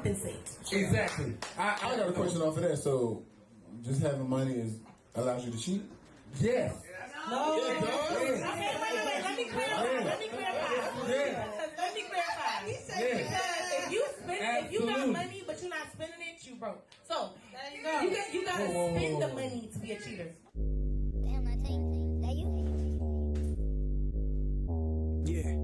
compensate. Exactly. I got a question off of that. So, just having money allows you to cheat? Yes. No. Yeah, dog. Okay, wait. Let me clarify. He said because if you got money but you're not spending it, you broke. So you gotta spend the money to be a cheater. Damn, I think that you. Yeah.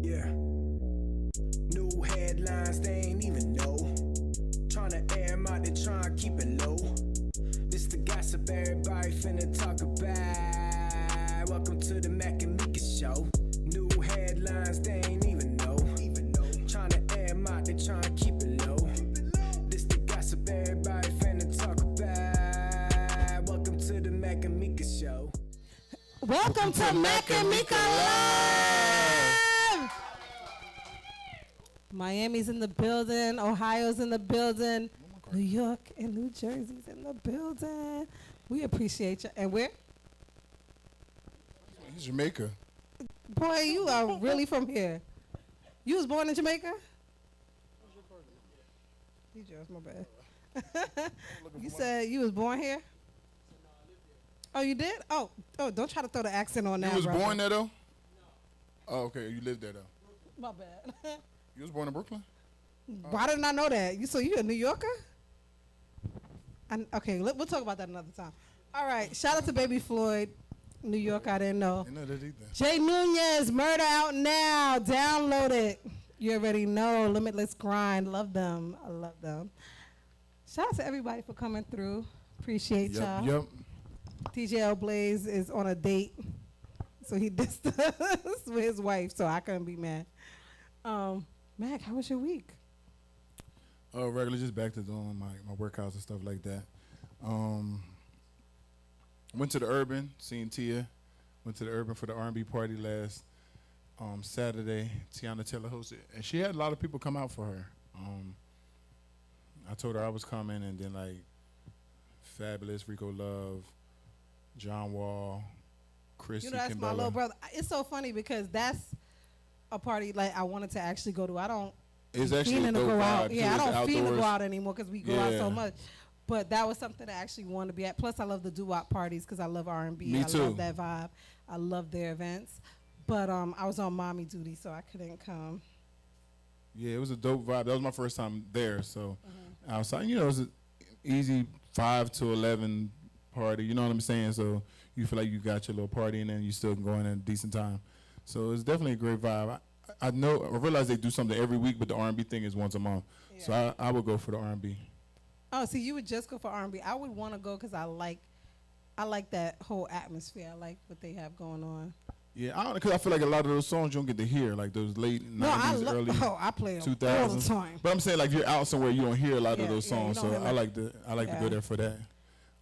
Yeah. New headlines, they ain't even know. Tryna air 'em out, they tryna keep it low. This the gossip everybody finna talk about. Welcome to the Mac and Meeka show. New headlines, they ain't even know. Tryna air 'em out, they tryna keep it low. This the gossip everybody finna talk about. Welcome to the Mac and Meeka show. Welcome to Mac and Meeka Live! Miami's in the building, Ohio's in the building, New York and New Jersey's in the building. We appreciate you. And where? Jamaica. Boy, you are really from here. You was born in Jamaica? DJ, my bad. You said you was born here? Oh, you did? Oh, don't try to throw the accent on now. You was brother. born there, though? Oh, okay. You lived there, though. My bad. You was born in Brooklyn? Why didn't I know that? So you a New Yorker? Okay, we'll talk about that another time. All right, shout out to Baby Floyd, New York. I didn't know. You know that either. Jay Nunez, Murder out now. Download it. You already know. Limitless Grind. Love them. I love them. Shout out to everybody for coming through. Appreciate y'all. Yep. TJL Blaze is on a date, so he dissed us with his wife, so I couldn't be mad. Mac, how was your week? Regular, just back to doing my workouts and stuff like that. Went to the Urban, seen Tia. Went to the Urban for the R&B party last Saturday. Tiana Taylor hosted, and she had a lot of people come out for her. I told her I was coming, and then like Fabulous, Rico Love, John Wall, Chris. You know, that's my little brother. It's so funny because that's a party like I wanted to actually go to. I don't. It's actually a dope go out. vibe, Yeah, too. I It's don't feel to outdoors. go out anymore because we go out so much. But that was something I actually wanted to be at. Plus, I love the doo-wop parties because I love R&B. Me I too. love that vibe. I love their events. But I was on mommy duty, so I couldn't come. Yeah, it was a dope vibe. That was my first time there, so outside, you know, it was an easy 5 to 11 party. You know what I'm saying? So you feel like you got your little party, and then you still can go in at a decent time. So it's definitely a great vibe. I realize they do something every week, but the R&B thing is once a month. Yeah. So I would go for the R&B. Oh, so you would just go for R&B. I would want to go because I like that whole atmosphere. I like what they have going on. Yeah, because I feel like a lot of those songs you don't get to hear, like those late 90s, early 2000s. I play them all the time. But I'm saying like you're out somewhere, you don't hear a lot of those songs. So I like to go there for that.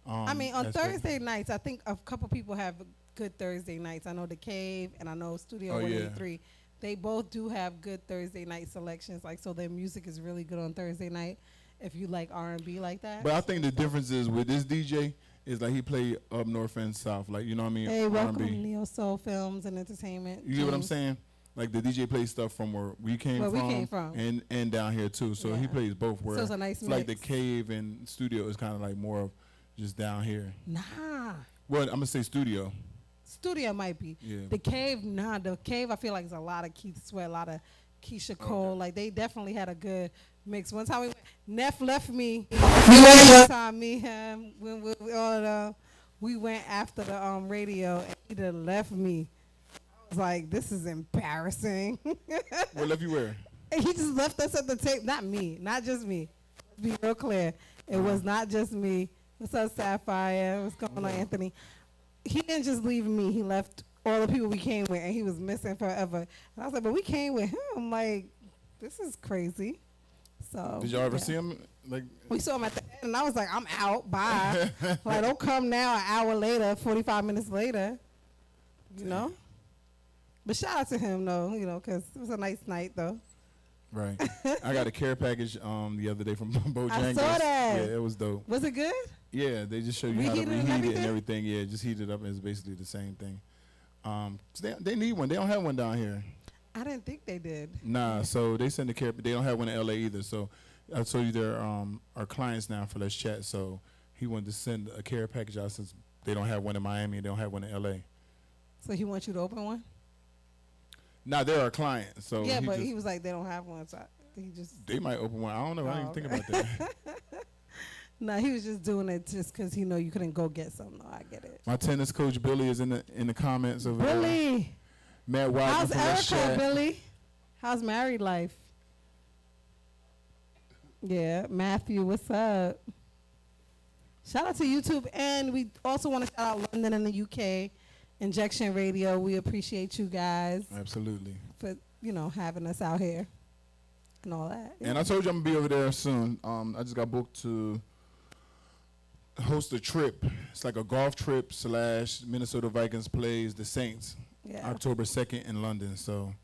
I mean, on Thursday nights, I think a couple people have good Thursday nights. I know The Cave and I know Studio 183. They both do have good Thursday night selections. Like, so their music is really good on Thursday night if you like R&B like that. But I think the difference is with this DJ is like he play up north and south. Like, you know what I mean? Hey, welcome R&B. to Neo Soul Films and Entertainment. You get what I'm saying? Like the DJ plays stuff from where we came from. And down here too. So he plays both. Where so it's a nice mix. Like The Cave and Studio is kind of like more of just down here. Nah. Well, I'm going to say Studio. Studio might be. Yeah. The Cave, nah. The Cave, I feel like is a lot of Keith Sweat, a lot of Keisha Cole. Okay. Like, they definitely had a good mix. One time Neff left me. One time me, him, when we went after the radio, and he just left me. I was like, this is embarrassing. What left you where? And he just left us at the tape. Not me. Not just me. Let's be real clear. It was not just me. What's up, Sapphire? What's going on, Anthony? He didn't just leave me. He left all the people we came with, and he was missing forever. And I was like, but we came with him. I'm like, this is crazy. So did y'all ever see him? Like, we saw him at the end, and I was like, I'm out. Bye. Like, don't come now an hour later, 45 minutes later. You know? But shout out to him, though, you know, because it was a nice night, though. Right. I got a care package the other day from Bojangles. I saw that. Yeah, it was dope. Was it good? Yeah, they just show you how to reheat it and everything. Yeah, just heat it up, and it's basically the same thing. They need one. They don't have one down here. I didn't think they did. Nah, so they send the care, but they don't have one in LA either. So I told you they're our clients now for Let's Chat. So he wanted to send a care package out since they don't have one in Miami and they don't have one in LA. So he wants you to open one? Nah, they're our clients. So yeah, but he was like, they don't have one. So he just. They might open one. I don't know. I didn't even think about that. No, he was just doing it just because he know you couldn't go get some. No, I get it. My tennis coach Billy is in the comments over there. Billy, Matt Wagner. how's Erica, Billy? How's married life? Yeah, Matthew, what's up? Shout out to YouTube, and we also want to shout out London and the UK, Injection Radio. We appreciate you guys. Absolutely. For having us out here and all that. And I told you I'm gonna be over there soon. I just got booked to host a trip. It's like a golf trip / Minnesota Vikings plays the Saints. Yeah. October 2nd in London. So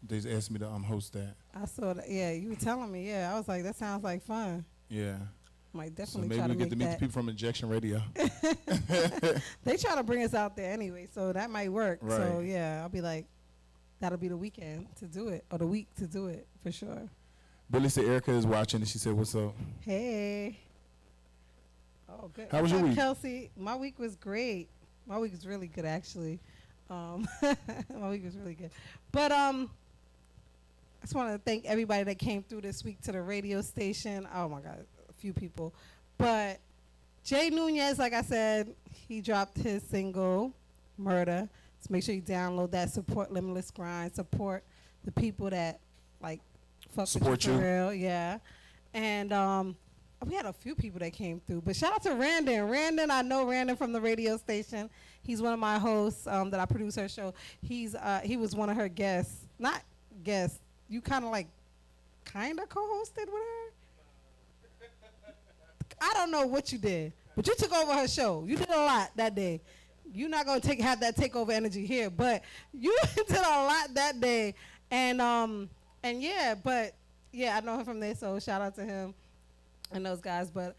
they just asked me to host that. I saw that. Yeah, you were telling me. Yeah, I was like, that sounds like fun. Yeah. Might So definitely maybe try we to get to meet that. the people from Injection Radio. They try to bring us out there anyway, so that might work. Right. So yeah, I'll be like, that'll be the weekend to do it, or the week to do it for sure. Billy said Erica is watching, and she said, "What's up?" Hey. Oh, good. How was your week? Kelsey? My week was great. My week was really good, actually. My week was really good. But I just want to thank everybody that came through this week to the radio station. Oh my God, a few people. But Jay Nunez, like I said, he dropped his single, Murder. So make sure you download that. Support Limitless Grind. Support the people that like fuck Support with you you. for real. Yeah. And we had a few people that came through. But shout out to Randon. Randon, I know Randon from the radio station. He's one of my hosts that I produce her show. He was one of her guests. Not guests. You kind of co-hosted with her? I don't know what you did, but you took over her show. You did a lot that day. You're not going to have that takeover energy here, but you did a lot that day. And yeah, I know him from there, so shout out to him and those guys. But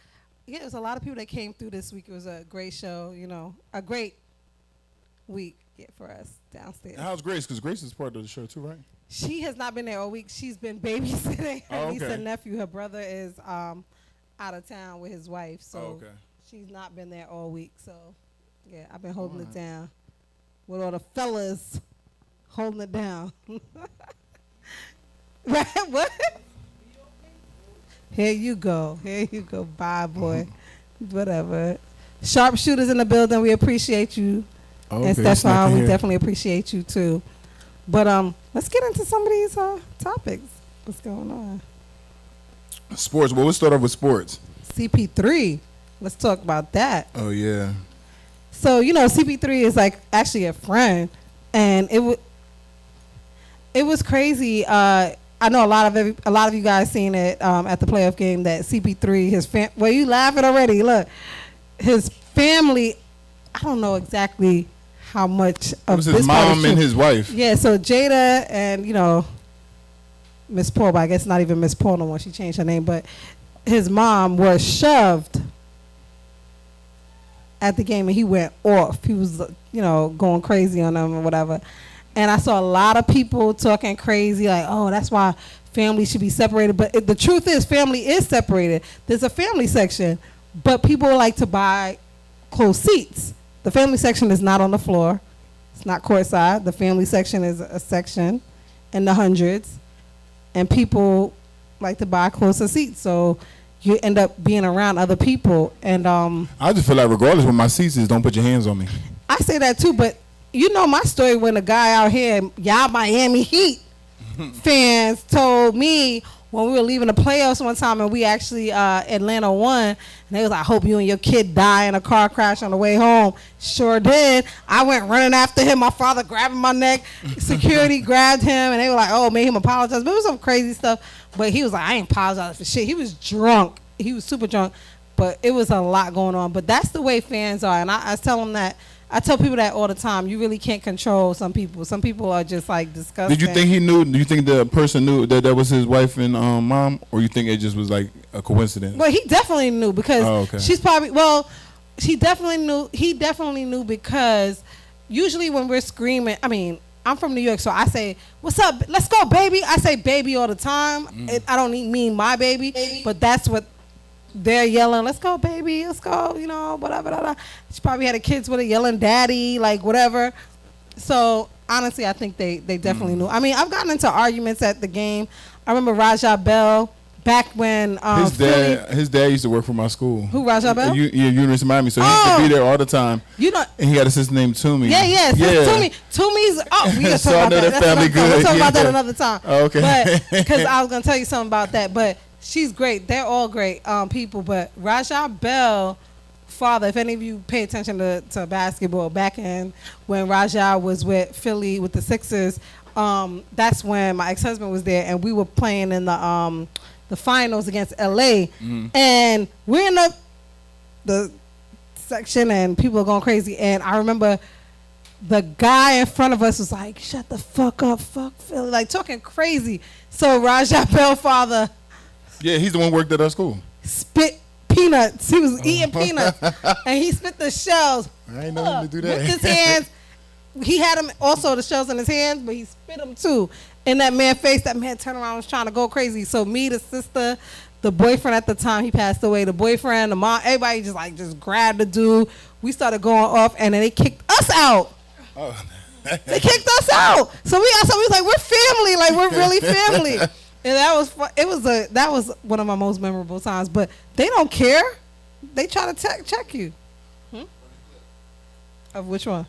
yeah, it was a lot of people that came through this week. It was a great show, a great week for us downstairs. And how's Grace? Because Grace is part of the show too, right? She has not been there all week. She's been babysitting her niece and nephew. Her brother is out of town with his wife, so she's not been there all week. So yeah, I've been holding it down with all the fellas holding it down. Right? What? Here you go. Bye, boy. Whatever. Sharpshooters in the building. We appreciate you. And Stefan, we definitely appreciate you too. But let's get into some of these topics. What's going on? Sports. Well, let's start off with sports. CP3. Let's talk about that. Oh yeah. So CP3 is like actually a friend, and it was crazy. I know a lot of you guys seen it at the playoff game that CP3 well, you laughing already. Look, his family. I don't know exactly how much of it was this his mom and his wife. Yeah, so Jada and Miss Paul, but I guess not even Miss Paul no more. She changed her name, but his mom was shoved at the game, and he went off. He was, going crazy on them or whatever. And I saw a lot of people talking crazy, like, oh, that's why family should be separated. But the truth is, family is separated. There's a family section, but people like to buy closed seats. The family section is not on the floor. It's not courtside. The family section is a section in the hundreds. And people like to buy closer seats. So you end up being around other people. And I just feel like regardless what my seats is, don't put your hands on me. I say that too, but my story when a guy out here, y'all Miami Heat fans told me when we were leaving the playoffs one time and we actually Atlanta won, and they was like, I hope you and your kid die in a car crash on the way home. Sure did. I went running after him, my father grabbing my neck, security grabbed him, and they were like, oh, made him apologize. But it was some crazy stuff. But he was like, I ain't apologizing for shit. He was drunk. He was super drunk. But it was a lot going on. But that's the way fans are. And I tell them that. I tell people that all the time. You really can't control some people. Some people are just like disgusting. Did you think he knew? Do you think the person knew that was his wife and mom, or you think it just was like a coincidence? Well, he definitely knew because she's probably. Well, she definitely knew. He definitely knew because usually when we're screaming, I mean, I'm from New York, so I say, "What's up? Let's go, baby." I say "baby" all the time. I don't mean my baby, but that's what they're yelling. "Let's go, baby. Let's go." You know, whatever. Blah, blah. She probably had a kids with her yelling "daddy," like whatever. So honestly, I think they definitely knew. I mean, I've gotten into arguments at the game. I remember Rajah Bell. Back when his dad used to work for my school. Who, Rajah Bell? University of Miami. So he used to be there all the time. You know, and he had a sister named Toomey. Yeah. Toomey's. Oh, we gotta talk So I about know that. that family good. We'll talk about that another time. Oh, okay. But because I was gonna tell you something about that. But she's great. They're all great people. But Rajah Bell, father, if any of you pay attention to basketball, back in when Rajah was with Philly with the Sixers, that's when my ex-husband was there, and we were playing in the finals against LA, and we're in the section and people are going crazy, and I remember the guy in front of us was like, "Shut the fuck up, fuck Philly," like talking crazy. So Rajah Bell father, yeah, he's the one who worked at our school, spit peanuts. He was eating peanuts and he spit the shells. I ain't know him to do that with his hands. He had him also the shells in his hands, but he spit them too in that man's face. That man turned around and was trying to go crazy. So me, the sister, the boyfriend at the time, he passed away, the boyfriend, the mom, everybody just grabbed the dude. We started going off, and then they kicked us out. Oh. They kicked us out. So we was like, we're family, like we're really family. And that was that was one of my most memorable times. But they don't care. They try to check you. Of which one?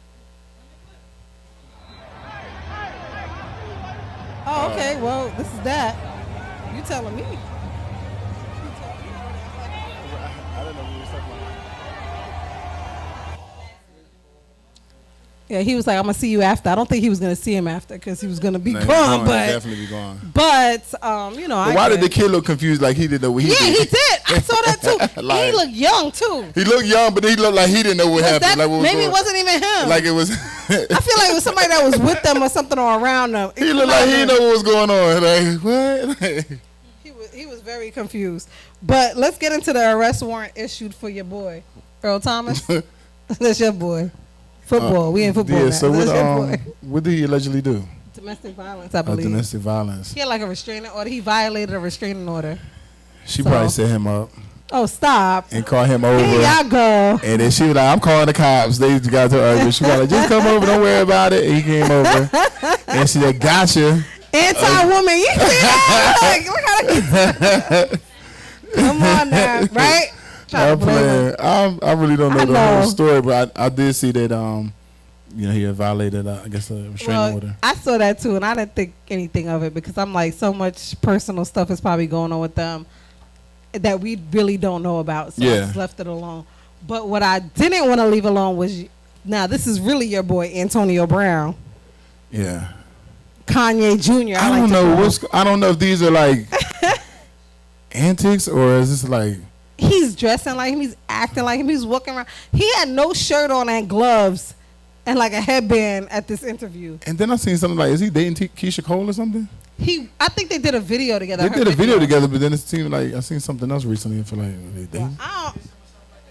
Oh, okay. Well, this is that. You telling me? Yeah, he was like, "I'm gonna see you after." I don't think he was gonna see him after because he was gonna be gone. But definitely be gone. But you know, why did the kid look confused? Like he didn't know what he did? Yeah, he did. I saw that too. Like, he looked young too. He looked young, but he looked like he didn't know what happened. Like, maybe it wasn't even him. Like it was. I feel like it was somebody that was with them or something or around them. He looked like he didn't know what was going on. Like what? He was very confused. But let's get into the arrest warrant issued for your boy, Earl Thomas. That's your boy. Football. We in football now. So what did he allegedly do? Domestic violence, I believe. Domestic violence. He had like a restraining order. He violated a restraining order. She probably set him up. Oh, stop. And call him over. Here y'all go. And then she was like, "I'm calling the cops." They got to argue. She was like, "Just come over. Don't worry about it." And he came over. And she said, "Gotcha." Anti-woman. You see that? Like, look how come on now. Right? I'm playing. I really don't know the whole story, but I did see that he had violated I guess a restraining order. I saw that too, and I didn't think anything of it because I'm like, so much personal stuff is probably going on with them that we really don't know about. So I just left it alone. But what I didn't want to leave alone was, now this is really your boy Antonio Brown. Yeah. Kanye Jr. I don't know if these are like antics or is this like. He's dressing like him. He's acting like him. He's walking around. He had no shirt on and gloves and like a headband at this interview. And then I seen something like, is he dating Keisha Cole or something? I think they did a video together. They did a video together, but then it seemed like I seen something else recently. I feel like they dating.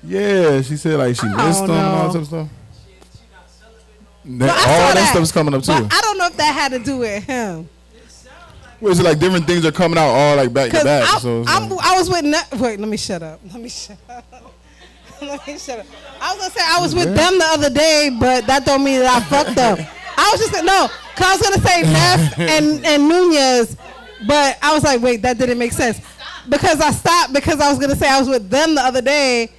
Yeah, she said like she missed him and all that stuff. All that stuff's coming up too. But I don't know if that had to do with him. Well, is it like different things are coming out all like back to back? I was with wait, let me shut up. Let me shut up. I was gonna say I was with them the other day, but that don't mean that I fucked them. I was just cause I was gonna say Neff and Nunez, but I was like, wait, that didn't make sense because I stopped because I was gonna say I was with them the other day,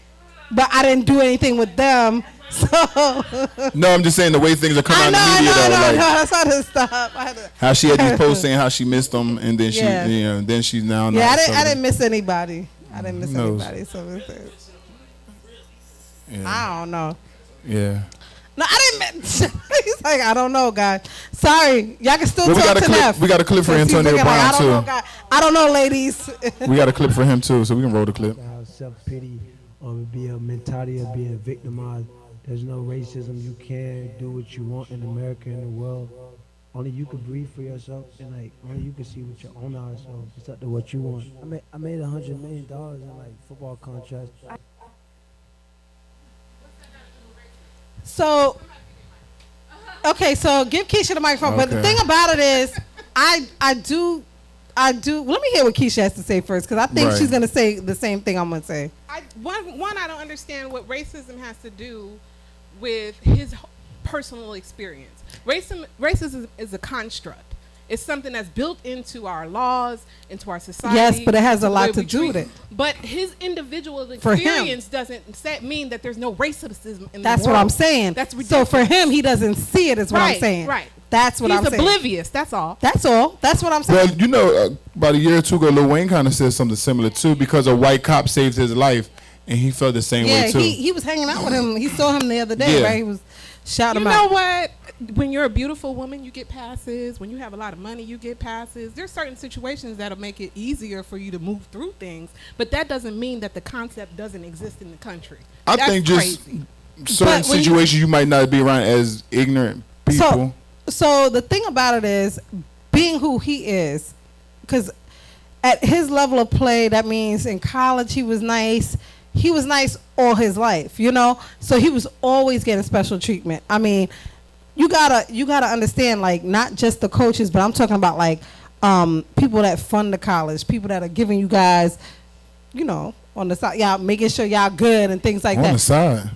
but I didn't do anything with them. So no, I'm just saying the way things are coming out in the media. No, that's how to stop. How she had these posts saying how she missed them, and then then she's now. Yeah, I didn't miss anybody. I didn't miss anybody. So I don't know. Yeah. No, I didn't. He's like, I don't know, guys. Sorry, y'all can still talk to Neff. We got a clip for Antonio Brown like, too. I don't know, ladies. We got a clip for him too, so we can roll the clip. Self-pity or be a mentality of being victimized. There's no racism. You can do what you want in America and the world. Only you can breathe for yourself, and like only you can see with your own eyes. So it's up to what you want. I made $100 million in like football contracts. So Okay, so give Keisha the microphone. But the thing about it is, I do. Let me hear what Keisha has to say first, because I think she's gonna say the same thing I'm gonna say. One, I don't understand what racism has to do with his personal experience. Racism is a construct. It's something that's built into our laws, into our society. Yes, but it has a lot to do with it. But his individual experience doesn't mean that there's no racism in the world. That's what I'm saying. That's ridiculous. So for him, he doesn't see it, is what I'm saying. Right. That's what I'm saying. He's oblivious. That's all. That's all. That's what I'm saying. Well, you know, about a year or two ago, Lil Wayne kind of said something similar too, because a white cop saved his life, and he felt the same way too. Yeah, he was hanging out with him. He saw him the other day, right? He was shouting him out. You know what? When you're a beautiful woman, you get passes. When you have a lot of money, you get passes. There's certain situations that'll make it easier for you to move through things, but that doesn't mean that the concept doesn't exist in the country. I think just certain situations you might not be around as ignorant people. So the thing about it is, being who he is, because at his level of play, that means in college he was nice. He was nice all his life, you know? So he was always getting special treatment. I mean, you gotta understand, like, not just the coaches, but I'm talking about, like, people that fund the college, people that are giving you guys, you know, on the side, y'all making sure y'all good and things like that. On the side.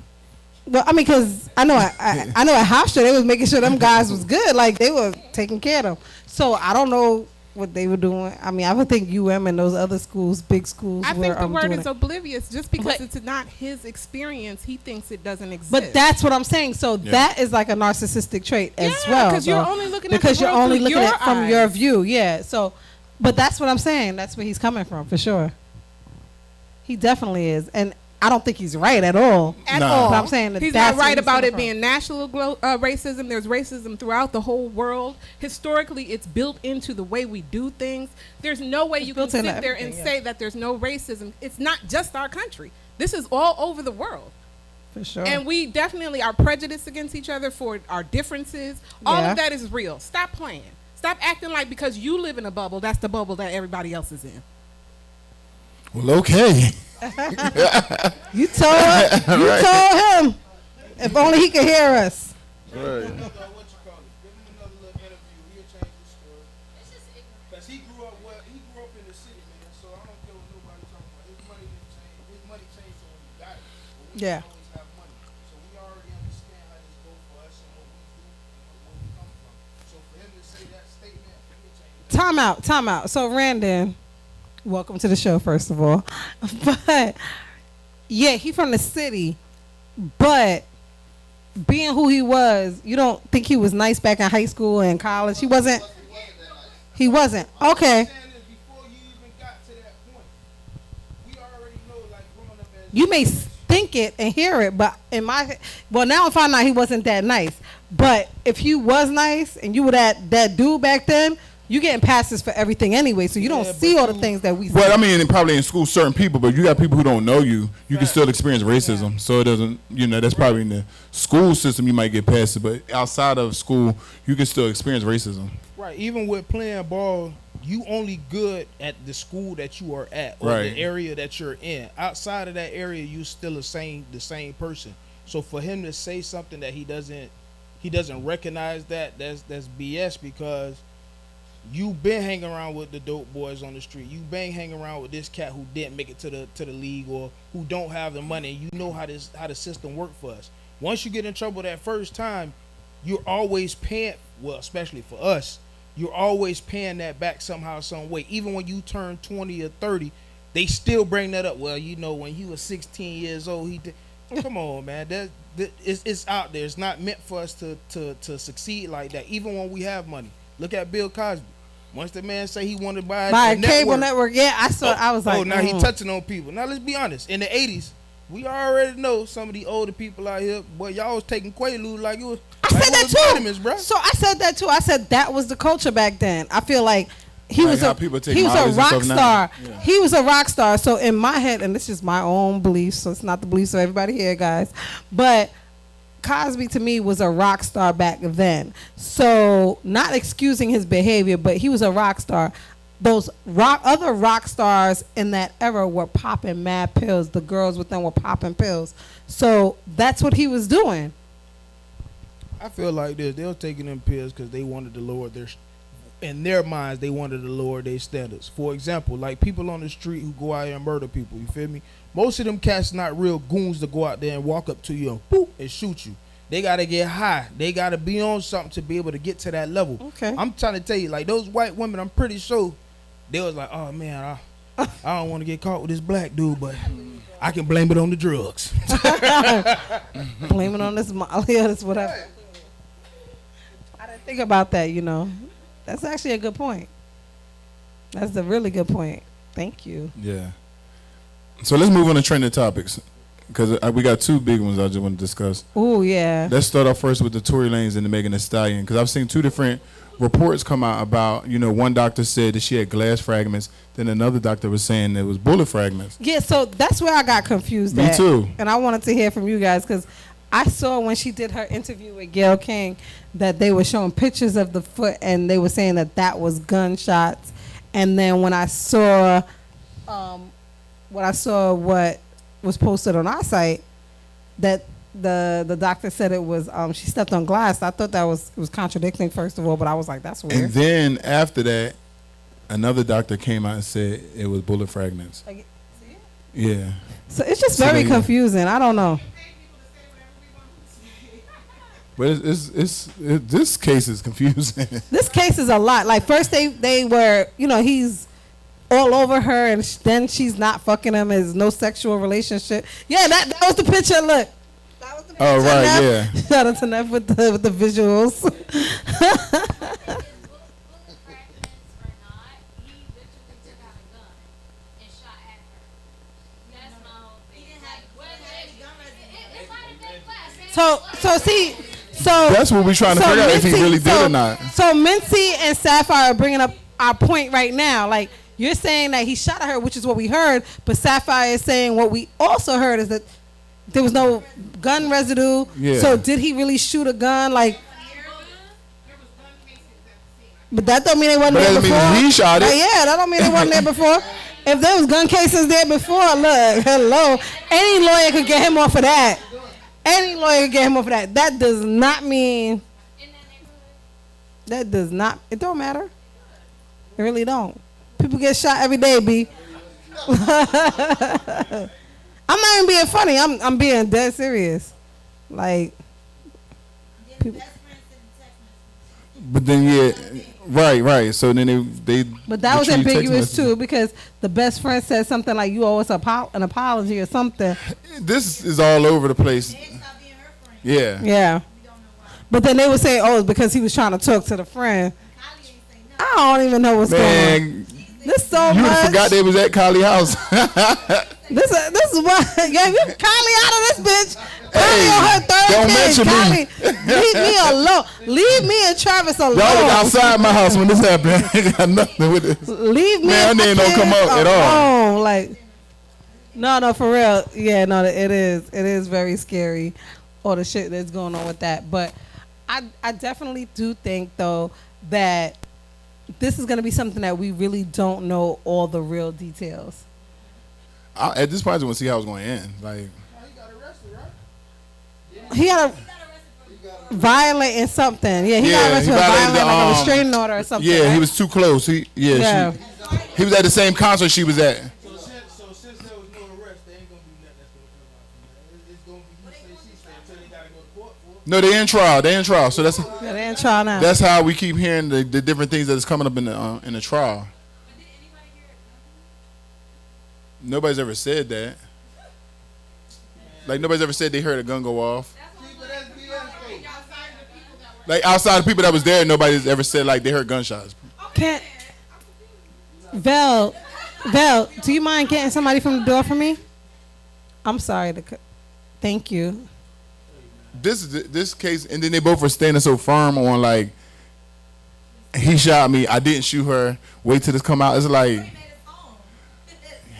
Well, I mean, because I know at Hofstra they was making sure them guys was good, like they were taking care of them. So I don't know what they were doing. I mean, I would think UM and those other schools, big schools. I think the word is oblivious. Just because it's not his experience, he thinks it doesn't exist. But that's what I'm saying. So that is like a narcissistic trait as well. Because you're only looking at the world from your view. Yeah. So, but that's what I'm saying. That's where he's coming from for sure. He definitely is, and I don't think he's right at all. At all. But I'm saying that he's not right about it being national racism. There's racism throughout the whole world. Historically, it's built into the way we do things. There's no way you can sit there and say that there's no racism. It's not just our country. This is all over the world. For sure. And we definitely are prejudiced against each other for our differences. All of that is real. Stop playing. Stop acting like because you live in a bubble, that's the bubble that everybody else is in. Well, okay. You told him. If only he could hear us. Right. He grew up in the city, man. So I don't care what nobody talking about. His money didn't change. His money changed when he got it. But we always have money, so we already understand how this goes for us and what we do and where we come from. So for him to say that statement, Time out. So Randon, welcome to the show, first of all. But yeah, he from the city, but being who he was, you don't think he was nice back in high school and college? He wasn't. He wasn't. Okay. You may think it and hear it, but now I find out he wasn't that nice. But if you was nice and you were that dude back then, you getting passes for everything anyway, so you don't see all the things that we see. Well, I mean, probably in school, certain people, but you got people who don't know you. You can still experience racism, so it doesn't, that's probably in the school system you might get past it, but outside of school, you can still experience racism. Right, even with playing ball, you only good at the school that you are at or the area that you're in. Outside of that area, you still the same person. So for him to say something that he doesn't recognize that's BS, because you've been hanging around with the dope boys on the street. You've been hanging around with this cat who didn't make it to the league or who don't have the money. You know how the system works for us. Once you get in trouble that first time, you're always paying. Well, especially for us, you're always paying that back somehow, some way. Even when you turn 20 or 30, they still bring that up. Well, when he was 16 years old, he did. Come on, man. It's out there. It's not meant for us to succeed like that. Even when we have money. Look at Bill Cosby. Once the man say he wanted to buy a cable network, I saw. I was like, now he touching on people. Now let's be honest. In the 80s, we already know some of the older people out here. Boy, y'all was taking Quaalude like it was. I said that too. Vitamins, bro. So I said that too. I said that was the culture back then. I feel like he was a rock star. Yeah. He was a rock star. So in my head, and this is my own beliefs, so it's not the beliefs of everybody here, guys, but Cosby to me was a rock star back then. So not excusing his behavior, but he was a rock star. Those other rock stars in that era were popping mad pills. The girls with them were popping pills. So that's what he was doing. I feel like this. They were taking them pills because they wanted to lower their, in their minds, they wanted to lower their standards. For example, like people on the street who go out here and murder people. You feel me? Most of them cats not real goons to go out there and walk up to you and boop and shoot you. They gotta get high. They gotta be on something to be able to get to that level. Okay. I'm trying to tell you, like those white women, I'm pretty sure they was like, oh man, I don't want to get caught with this black dude, but I can blame it on the drugs. Blame it on this Molly or this whatever. I didn't think about that, you know. That's actually a good point. That's a really good point. Thank you. Yeah. So let's move on to trending topics, because we got two big ones I just want to discuss. Oh, yeah. Let's start off first with the Tory Lanez and the Megan Thee Stallion, because I've seen two different reports come out about, you know, one doctor said that she had glass fragments, then another doctor was saying it was bullet fragments. Yeah, so that's where I got confused Me at. too. And I wanted to hear from you guys, because I saw when she did her interview with Gayle King that they were showing pictures of the foot and they were saying that that was gunshots. And then when I saw what was posted on our site, that the doctor said it was she stepped on glass. I thought that was contradicting, first of all, but I was like, that's weird. And then after that, another doctor came out and said it was bullet fragments. Yeah. So it's just very confusing. I don't know. But this case is confusing. This case is a lot. Like first they were, you know, he's all over her, and then she's not fucking him. There's no sexual relationship. Yeah, that was the picture. Look. That was the picture. Oh right, Neff. yeah. Shout out to Neff with the visuals. So that's what we're trying to figure out, if he really did or not. So Mincy and Sapphire are bringing up our point right now. Like, you're saying that he shot at her, which is what we heard, but Sapphire is saying what we also heard is that there was no gun residue. Yeah. So did he really shoot a gun? Like, but that don't mean they wasn't there before. That means he shot it. Like, yeah, that don't mean they wasn't there before. If there was gun cases there before, look, hello, any lawyer could get him off of that. Any lawyer could get him off of that. That does not mean. That does not. It don't matter. It really don't. People get shot every day, B. I'm not even being funny. I'm being dead serious. Like. People. But then yeah, right. So then they. But that was ambiguous too, because the best friend said something like, "You owe us an apology" or something. This is all over the place. Yeah. Yeah. But then they would say, "Oh, it's because he was trying to talk to the friend." I don't even know what's going on. This so you much. forgot they was at Kylie's house. This is what. Yeah, you Kylie out of this bitch. Hey, Kylie on her third don't kid. mention me. Kylie, leave me alone. Leave me and Travis alone. Y'all was outside my house when this happened. Ain't got nothing with this. Leave me. Man, and they ain't my don't come kids up at all. alone. Like, no, for real. Yeah, no, it is very scary, all the shit that's going on with that. But I definitely do think though that this is going to be something that we really don't know all the real details. At this point, I just want to see how it's going to end. Like, he got a violating something. Yeah, he got arrested for violating like a restraining order or something. Yeah, right? he was too close. He was at the same concert she was at. So since there was no arrest, there ain't gonna be nothing that's gonna come out from that. It's gonna be he say she say until they gotta go to court for it. No, they in trial. They in trial. So that's they in trial now. That's how we keep hearing the different things that's coming up in the trial. Nobody's ever said that. Like nobody's ever said they heard a gun go off. Like outside the people that was there, nobody's ever said like they heard gunshots. Can't. Vel, do you mind getting somebody from the door for me? I'm sorry. Thank you. This case, and then they both were standing so firm on like, he shot me, I didn't shoot her. Wait till this come out. It's like,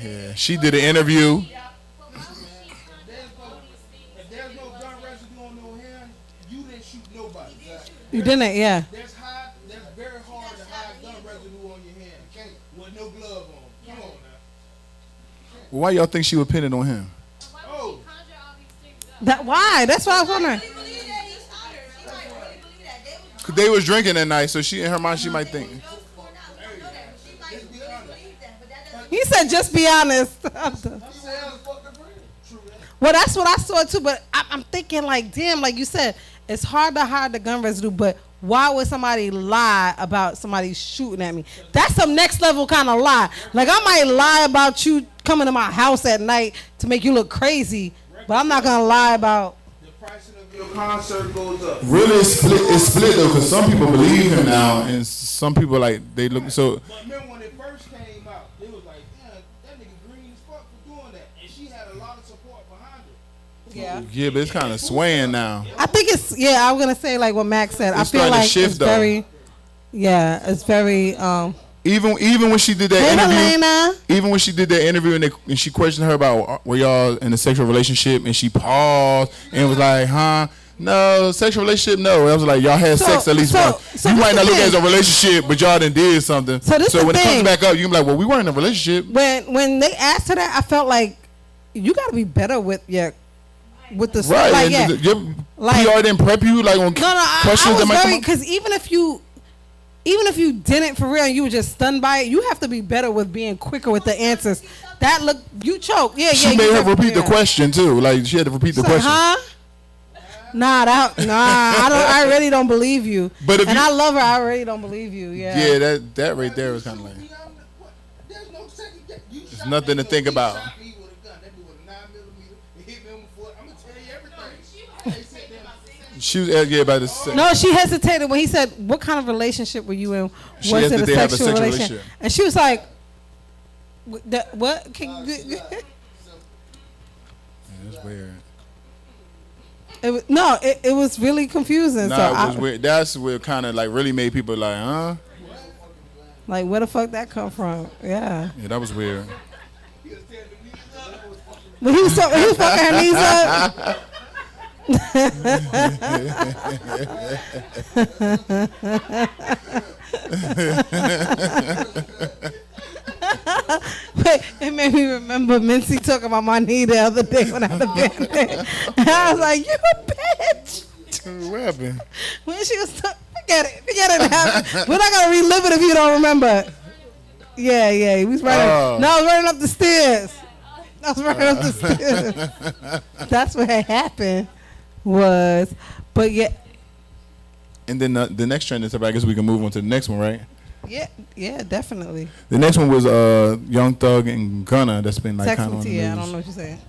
yeah, she did an interview. You didn't, yeah. That's very hard to hide gun residue on your hand with no glove on. Come on now. Well, why y'all think she would pin it on him? Why? That's what I was wondering. they was drinking that night, so she in her mind she might think. He said, "Just be honest." Well, that's what I saw too. But I'm thinking, like, damn, like you said, it's hard to hide the gun residue. But why would somebody lie about somebody shooting at me? That's some next level kind of lie. Like, I might lie about you coming to my house at night to make you look crazy, but I'm not gonna lie about. The pricing of your concert goes up. Really, it's split though, because some people believe him now, and some people like they look so. But remember when it first came out, it was like, damn, that nigga green as fuck for doing that, and she had a lot of support behind her. Yeah, but it's kind of swaying now. I think it's I'm gonna say like what Max said. I feel starting to like shift, it's though. very, it's very. Even when she did that Hey, interview, Helena. even when she did that interview and she questioned her about were y'all in a sexual relationship, and she paused and was like, "Huh? No, sexual relationship, no." I was like, "Y'all had sex at least once. So you might this not the look at it as a thing. relationship, but y'all done did something. So this the when it thing. comes back up, you can be like, well, we weren't in a relationship. When they asked her that, I felt like you got to be better with the Right. like, And your like- PR didn't prep you like on I questions was that might very come up. because even if you didn't for real and you were just stunned by it, you have to be better with being quicker with the answers. That look, you choke. She made her repeat the question too. Like she had to repeat the question. Huh? I really don't believe you. But if and you- I love her, I really don't believe you. Yeah. Yeah, that right there was kind of like There's nothing to think about. She was about to say. No, she hesitated when he said, "What kind of relationship were you in? She Was asked it if a they have a sexual sexual relationship?" relationship. And she was like, "What?" That's weird. It was really confusing. Nah, it was weird. That's what kind of like really made people like, huh? Like, where the fuck that come from? Yeah. Yeah, that was weird. But he was fucking her knees up. Wait, it made me remember Mincy talking about my knee the other day when I had a band there. And I was like, "You a bitch." What happened? When she was forget it happened. We're not gonna relive it if you don't remember. Yeah, he was running. No, I was running up the stairs. That's what had happened. But yeah. And then the next trend is, I guess we can move on to the next one, right? Yeah, definitely. The next one was Young Thug and Gunna. That's been like Text kind me of to on you. the I news don't know what you're saying.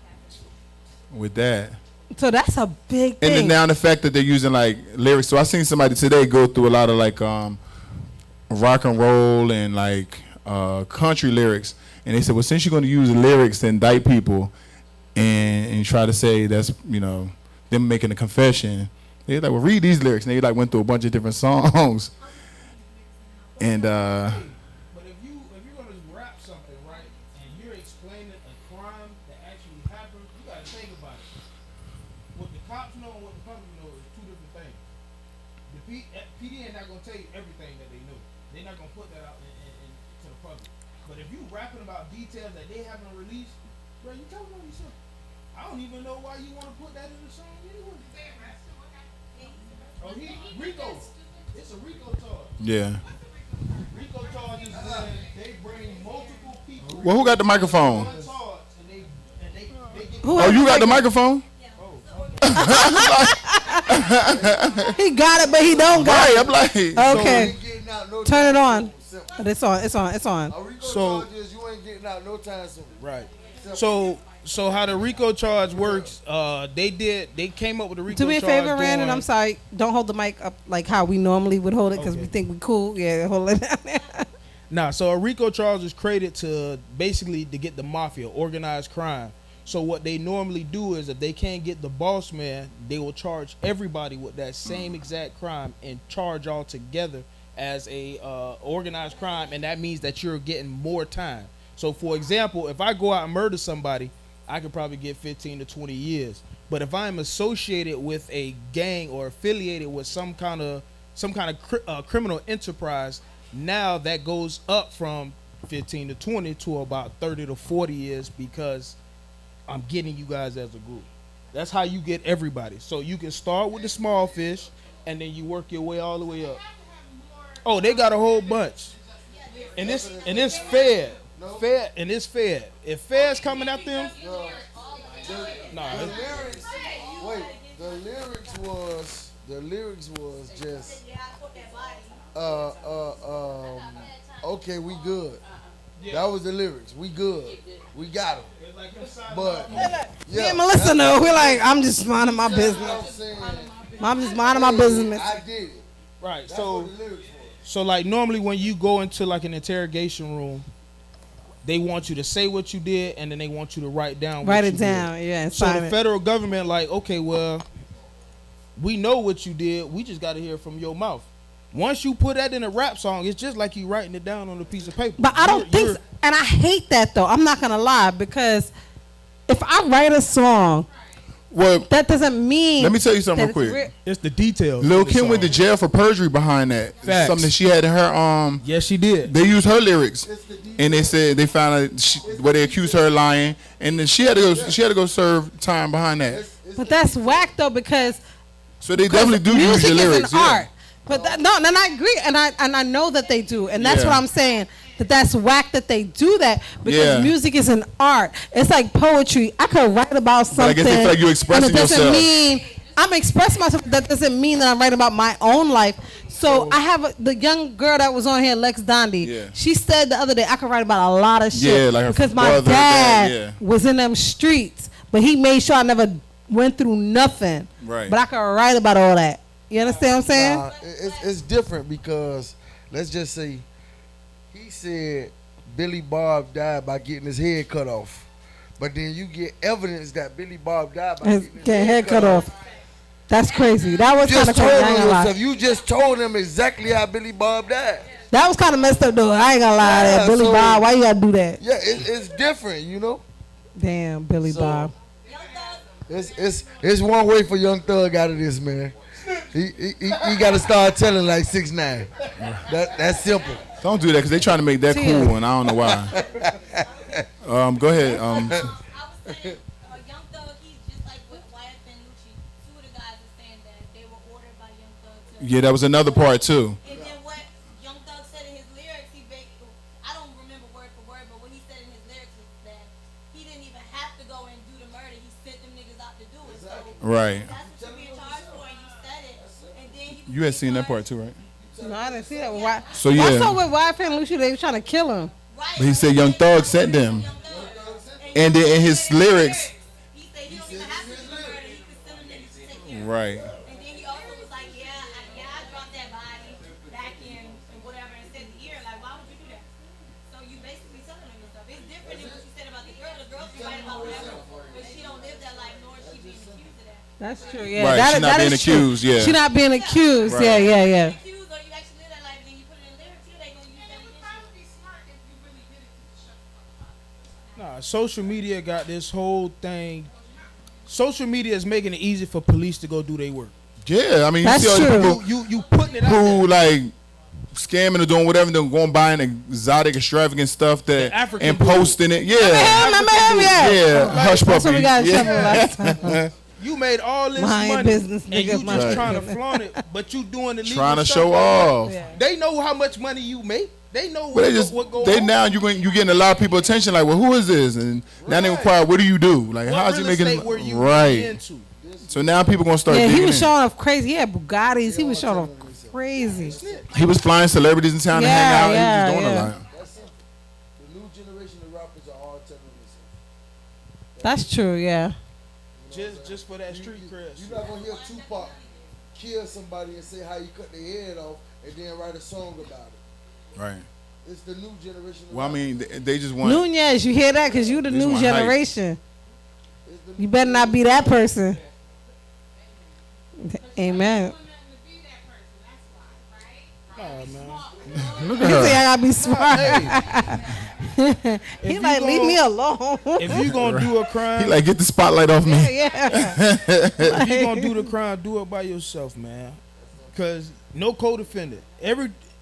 with that. So that's a big thing. And then now the fact that they're using like lyrics. So I seen somebody today go through a lot of like rock and roll and like country lyrics, and they said, well, since you're going to use lyrics to indict people and try to say that's them making a confession, they like, well, read these lyrics, and they like went through a bunch of different songs. And but if you're gonna rap something, right, and you're explaining a crime that actually happened, you gotta think about it. What the cops know and what the public know is two different things. The PD ain't not gonna tell you everything that they know. They're not gonna put that out to the public. But if you rapping about details that they haven't released, bro, you telling on yourself. I don't even know why you want to put that in the song anyway. Oh, Rico. It's a Rico charge. yeah. Rico charges when they bring multiple people. Well, who got the microphone? One charge and they get Who Oh, you got the microphone? He got it, but he don't got Right. it. I'm like, Okay. Turn it on. It's on. So you ain't getting out no time soon. right. So how the Rico charge works? They came up with the Rico Do me a charge. favor, Randon. doing- I'm sorry. Don't hold the mic up like how we normally would hold it because we think we cool. Yeah, hold it down there. Nah, so a RICO charge is created to basically to get the mafia, organized crime. So what they normally do is if they can't get the boss man, they will charge everybody with that same exact crime and charge all together as a organized crime, and that means that you're getting more time. So for example, if I go out and murder somebody, I could probably get 15 to 20 years. But if I'm associated with a gang or affiliated with some kind of criminal enterprise, now that goes up from 15 to 20 to about 30 to 40 years because I'm getting you guys as a group. That's how you get everybody. So you can start with the small fish, and then you work your way all the way up. Oh, they got a whole bunch, and it's fair, and it's fair. If fair's coming at them, nah. The lyrics was just okay, we good. That was the lyrics. We good. We got them. But me and Melissa know. We're like, I'm just minding my business. I'm just minding my business. I did it. Right. That's So what the lyrics was. So like normally when you go into like an interrogation room, they want you to say what you did and then they want you to write down what you did. Yeah. So the federal government like, okay, well, we know what you did. We just got to hear it from your mouth. Once you put that in a rap song, it's just like you writing it down on a piece of paper. But I don't think, and I hate that though. I'm not gonna lie, because if I write a song, well, that doesn't mean. Let me tell you something real quick. It's the details. Lil' Kim went to jail for perjury behind that. Facts. Something that she had in her Yes, she did. They used her lyrics, and they said they found out where they accused her of lying, and then she had to go. She had to go serve time behind that. But that's whack though, because. So they definitely do use your lyrics. Is an art. But and I agree, and I know that they do, and that's what I'm saying. That's whack that they do that, because music is an art. It's like poetry. I could write about something. But I guess they feel like you're expressing yourself. And it doesn't mean I'm expressing myself. That doesn't mean that I'm writing about my own life. So I have the young girl that was on here, Lex Dondi. Yeah. She said the other day I could write about a lot of shit. Yeah, like because my dad was in them streets, but he made sure I never went through nothing. Right. But I could write about all that. You understand what I'm saying? It's different because let's just say he said Billy Bob died by getting his head cut off, but then you get evidence that Billy Bob died by getting his head cut off. That's crazy. That was kind of crazy. You just told him exactly how Billy Bob died. That was kind of messed up though. I ain't gonna lie. That Billy Bob, why you gotta do that? Yeah, it's different, you know. Damn, Billy Bob. It's one way for Young Thug out of this, man. He got to start telling like 6ix9ine. That's simple. Don't do that because they trying to make that cool, and I don't know why. Go ahead. I was saying, Young Thug, he's just like with YF and Lucci. Two of the guys are saying that they were ordered by Young Thug. Yeah, that was another part too. And then what Young Thug said in his lyrics, I don't remember word for word, but what he said in his lyrics was that he didn't even have to go and do the murder. He sent them niggas out to do it. So right. That's what you're being charged for, and you said it. And then You had seen that part too, right? No, I didn't see that. Why? So yeah. I saw with YF and Lucci, they were trying to kill him. But he said Young Thug sent them. And then in his lyrics. He said he don't even have to do the murder. He could send them niggas to take care of it. Right. And then he also was like, I dropped that body back in and whatever, and said the ear. Like, why would you do that? So you basically telling him and stuff. It's different than what you said about the girl. The girl can write about whatever, but she don't live that life, nor is she being accused of that. That's true, yeah. Right, she's not being accused, yeah. She's not being accused, right. yeah. Nah, social media got this whole thing. Social media is making it easy for police to go do their work. Yeah, I mean, that's you see all true. the people you putting it out who there. like scamming or doing whatever, then going buying exotic, extravagant stuff that and posting it. Yeah, remember him, yeah. Hush puppy. That's what we got in trouble last time. You made all this money business, and you just trying to flaunt it, but you doing the legal trying to stuff show off. Yeah. They know how much money you make. They know what goes on. Now you getting a lot of people attention. Like, well, who is this? And now they inquire, what do you do? Like, what how is he making? Were you right. into? So now people gonna start. Yeah, digging he was in. showing off crazy. Yeah, Bugattis. He was showing off crazy. He was flying celebrities in town to hang out. Yeah, he was doing a lot. The new generation of rappers are all telling themselves. That's true. Yeah. Just for that street cred. You're not gonna hear Tupac kill somebody and say how he cut their head off and then write a song about it. Right. It's the new generation. Well, I mean, they just want. Nunez, you hear that? Because you the new generation. You better not be that person. Amen. Oh, man. Look at him. Say I gotta be smart. He like, leave me alone. If you gonna do a crime, he like, get the spotlight off me. Yeah. If you gonna do the crime, do it by yourself, man. Cause no co-defendant.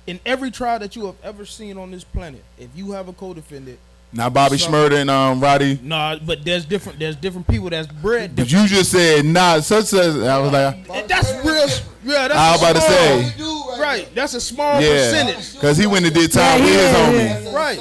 In every trial that you have ever seen on this planet, if you have a co-defendant. Now Bobby Shmurda and Roddy. Nah, but there's different people that's bred. But you just said nah, such as I was like. That's real. Yeah, that's I was about to say. Right, that's a small percentage. Because he went and did time with his homie. Right.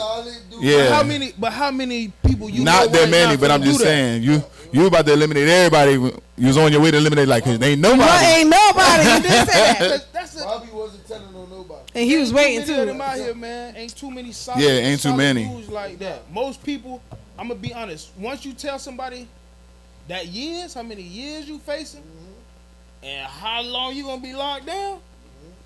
Yeah. But how many people you Not know that right many, now but I'm just saying, you about to eliminate everybody. You was on your way to eliminate like, cause ain't nobody. Ain't nobody. You did say that. Bobby wasn't telling on nobody. And he was waiting too. Them out here, man. Ain't too many solid. Yeah, ain't too many dudes like that. Most people, I'm gonna be honest. Once you tell somebody that how many years you facing, and how long you gonna be locked down,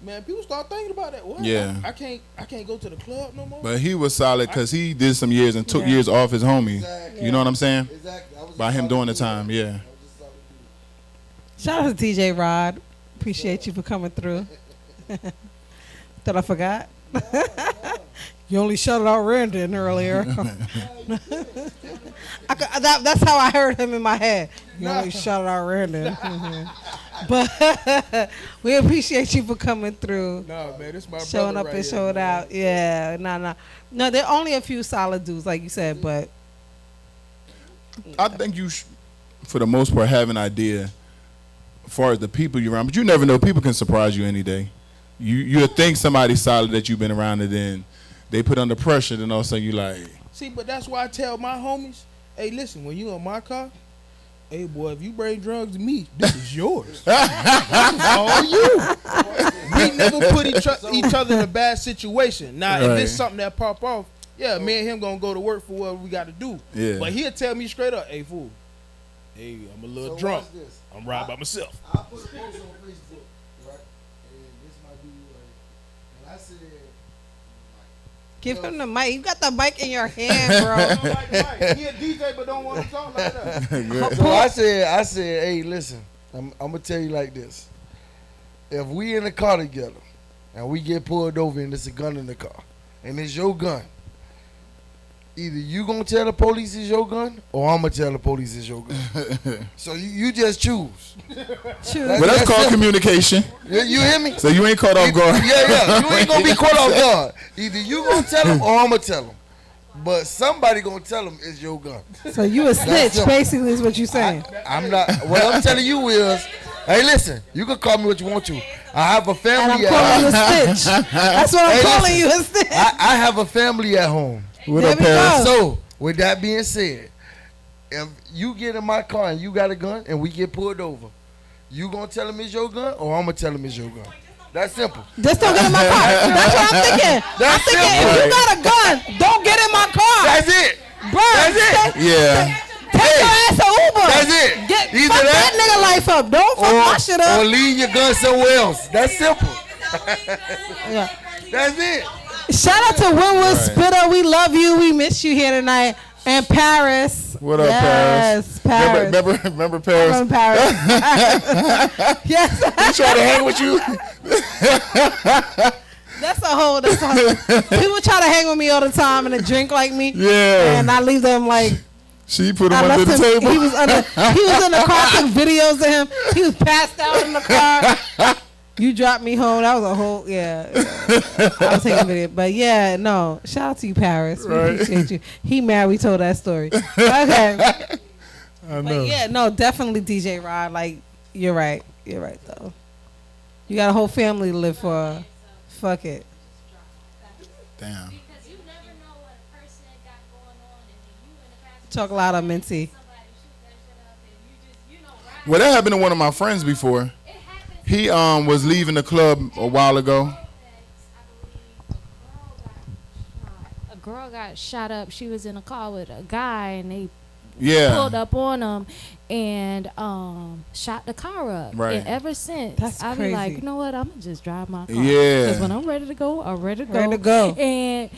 man, people start thinking about that. What? Yeah. I can't go to the club no more. But he was solid because he did some years and took years off his homie. Exactly. You know what I'm saying? Exactly. By him doing the time, yeah. Shout out to DJ Rod. Appreciate you for coming through. Thought I forgot. You only shouted out Randon earlier. That's how I heard him in my head. You only shouted out Randon. But we appreciate you for coming through. No, man, this my showing up right and here, showing man. out. Yeah, no. There are only a few solid dudes, like you said, but I think you, for the most part, have an idea as far as the people you're around. But you never know. People can surprise you any day. You'll think somebody's solid that you've been around, and then they put under pressure, then all of a sudden you like. See, but that's why I tell my homies, hey, listen, when you in my car, hey, boy, if you bring drugs to me, this is yours. This is all you. We never put each other in a bad situation. Now, if it's something that pop off, yeah, me and him going to go to work for what we got to do. Yeah. But he'll tell me straight up, hey, fool, hey, I'm a little drunk. I'm riding by myself. I put a post on Facebook, right? And this might be right. And I said, give him the mic. You got the mic in your hand, bro. He a DJ, but don't want to talk like that. So I said, hey, listen, I'm gonna tell you like this. If we in the car together and we get pulled over and there's a gun in the car and it's your gun, either you gonna tell the police it's your gun or I'm gonna tell the police it's your gun. So you just choose. Well, that's called communication. You hear me? So you ain't caught off guard. Yeah. You ain't gonna be caught off guard. Either you gonna tell them or I'm gonna tell them. But somebody gonna tell them it's your gun. So you a snitch, basically, is what you saying. I'm not. What I'm telling you is, hey, listen. You can call me what you want to. I have a family. And I'm calling you a snitch. That's what I'm calling you, a snitch. I have a family at home. What up, Paris? So with that being said, if you get in my car and you got a gun and we get pulled over, you gonna tell him it's your gun or I'm gonna tell him it's your gun? That's simple. Just don't get in my car. That's what I'm thinking. That's I'm thinking simple. if you got a gun, don't get in my car. That's it. Bro, That's it. Yeah. Take your ass to Uber. That's it. Either Fuck that nigga life up. Don't fuck my shit up. Or leave your gun somewhere else. That's simple. Yeah. That's it. Shout out to Winwood Spitter. We love you. We miss you here tonight. And Paris. What up, yes, Paris? Paris. Remember Paris? Remember Paris. Yes. He try to hang with you. That's a whole. People try to hang with me all the time and drink like me. Yeah. And I leave them like. She put him under the table. He was in the car. Took videos of him. He was passed out in the car. You dropped me home. That was a whole, I was taking a video. But yeah, no. Shout out to you, Paris. We appreciate you. He mad we told that story. Okay. I know. But yeah, no, definitely DJ Rod. Like, you're right. You're right, though. You got a whole family to live for. Fuck it. Damn. Talk louder, Minty. Well, that happened to one of my friends before. He was leaving the club a while ago. A girl got shot up. She was in a car with a guy, and they pulled up on him and shot the car up. Right. And ever since, I be like, you know what? I'm gonna just drive my car. Yeah. Because when I'm ready to go, I'm ready to go. Ready to go. And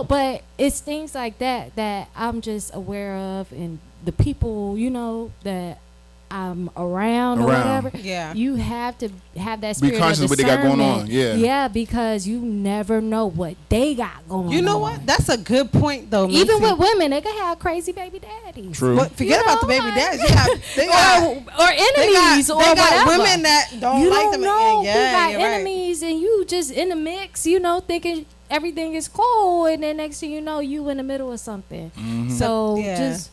but it's things like that that I'm just aware of, and the people, that I'm around or whatever. Yeah. You have to have that spirit Be conscious of what they got going on. Yeah. Yeah, because you never know what they got going on. You know what? That's a good point, though. Even Minty. with women, they can have crazy baby daddies. True. But forget about the baby daddies. They got or enemies they or got whatever. women that don't you like don't them. know Yeah, who got you're right. enemies, and you just in the mix, thinking everything is cool, and then next thing you know, you in the middle of something. Mm-hmm. So Yeah. just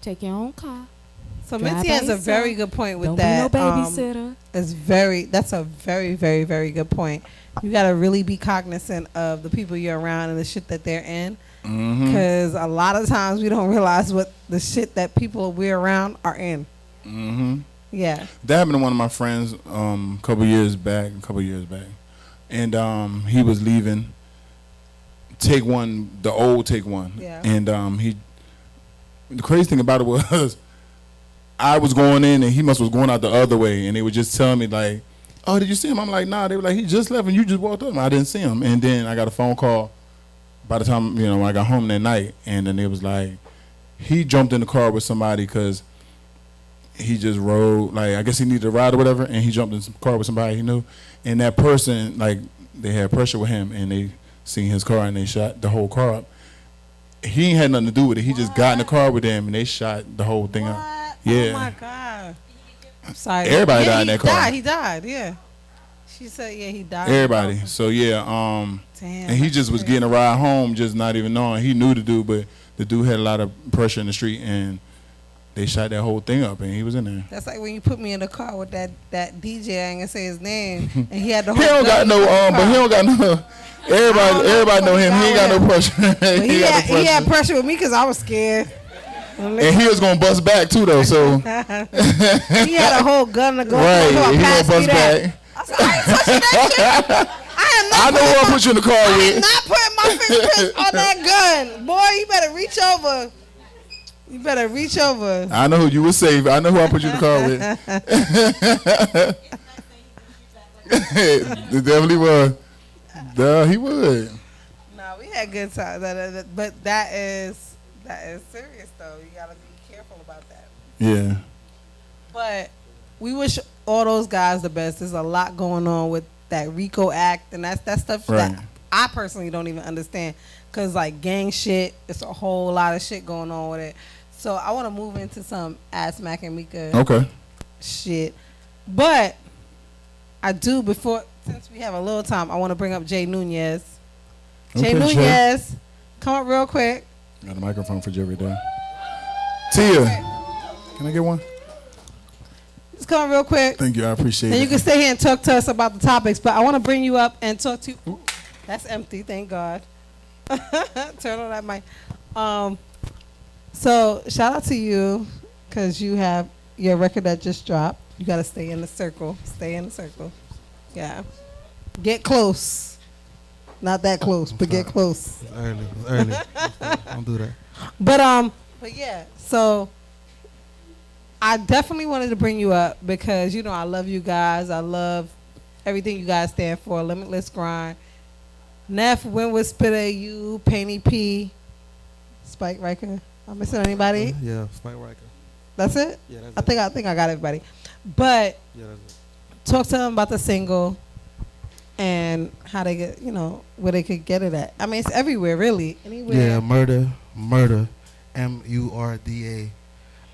take your own car. So Mitzi has a very good point with that. Don't be no babysitter. That's a very, very, very good point. You got to really be cognizant of the people you're around and the shit that they're in. Because a lot of times we don't realize what the shit that people we're around are in. Yeah. That happened to one of my friends a couple years back. And he was leaving Take One, the old Take One. Yeah. And the crazy thing about it was I was going in and he was going out the other way. And they were just telling me like, oh, did you see him? I'm like, nah. They were like, he just left and you just walked up. I didn't see him. And then I got a phone call by the time, when I got home that night. And then it was like, he jumped in the car with somebody because he just rode, like, I guess he needed a ride or whatever. And he jumped in the car with somebody he knew. And that person, like, they had pressure with him and they seen his car and they shot the whole car up. He ain't had nothing to do with it. He just got in the car with them and they shot the whole thing up. Yeah. Oh my God. I'm sorry. Everybody died in that car. He died, yeah. She said, yeah, he died. Everybody. So yeah, damn, and he just was getting a ride home, just not even knowing. He knew the dude, but the dude had a lot of pressure in the street and they shot that whole thing up and he was in there. That's like when you put me in the car with that DJ, I ain't gonna say his name, and he had the whole He don't got no but he don't got no everybody know him. He ain't got no pressure. He had pressure with me because I was scared. And he was gonna bust back too though, so he had a whole gun to go. Right, he gonna bust back. I said, I ain't touching that shit. I know who I put you in the car with. I am not putting my fingerprints on that gun. Boy, you better reach over. You better reach over. I know who you were safe. I know who I put you in the car with. It definitely was. Duh, he would. No, we had good times. But that is serious though. You gotta be careful about that. Yeah. But we wish all those guys the best. There's a lot going on with that RICO Act and that stuff right. that I personally don't even understand. Cause like gang shit, it's a whole lot of shit going on with it. So I want to move into some Ass Mac and Meeka shit. But I do since we have a little time, I want to bring up Jay Nunez. Jay Nunez, come up real quick. Got a microphone for Jerry there. Tia, can I get one? Just come up real quick. Thank you, I appreciate it. And you can stay here and talk to us about the topics, but I want to bring you up and talk to you. Ooh, that's empty, thank God. Turn on that mic. So shout out to you because you have your record that just dropped. You got to stay in the circle. Stay in the circle. Yeah. Get close. Not that close, but get close. It's early. Don't do that. But yeah, so I definitely wanted to bring you up because, I love you guys. I love everything you guys stand for. Limitless Grind. Neff, Winwood, Spitter, you, Penny P, Spike Riker. I'm missing anybody? Yeah, Spike Riker. That's it? Yeah, that's I think I got everybody. But yeah, that's it. Talk to them about the single and how they get, where they could get it at. I mean, it's everywhere, really. Anywhere. Yeah, murder, MURDA. And it's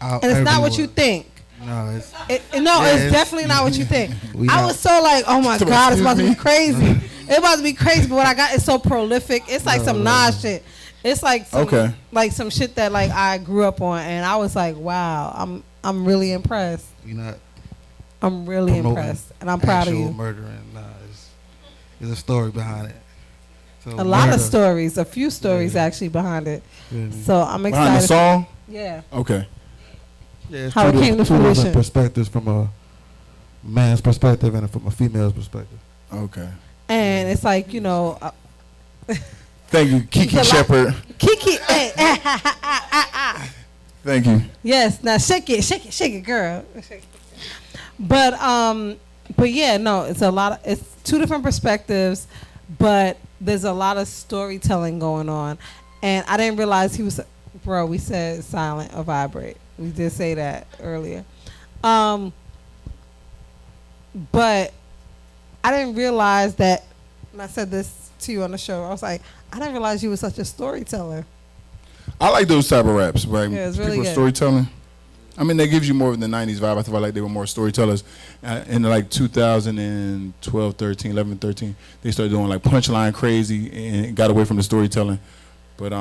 everywhere. Not what you think. No, it's definitely not what you think. I was so like, oh my God, it's about to be crazy. It's about to be crazy, but what I got is so prolific. It's like some Nas shit. It's like some shit that like I grew up on, and I was like, wow, I'm really impressed. I'm really impressed, and I'm proud of you. Murdering, there's a story behind it. So a lot of stories, a few stories actually behind it. So I'm excited. Behind the song? Yeah. Okay. Yeah, it's how it came to fruition. Different perspectives, from a man's perspective and from a female's perspective. Okay. And it's like, Thank you, Kiki Shepherd. Kiki. Thank you. Yes. Now shake it, girl. But yeah, no, it's two different perspectives, but there's a lot of storytelling going on. And I didn't realize we said silent or vibrate. We did say that earlier. But I didn't realize that, and I said this to you on the show, I was like, I didn't realize you were such a storyteller. I like those type of raps, right? Yeah, it's really people good. Storytelling. I mean, that gives you more of the 90s vibe. I feel like they were more storytellers. In like 2012, 13, 11, 13, they started doing like punchline crazy and got away from the storytelling. But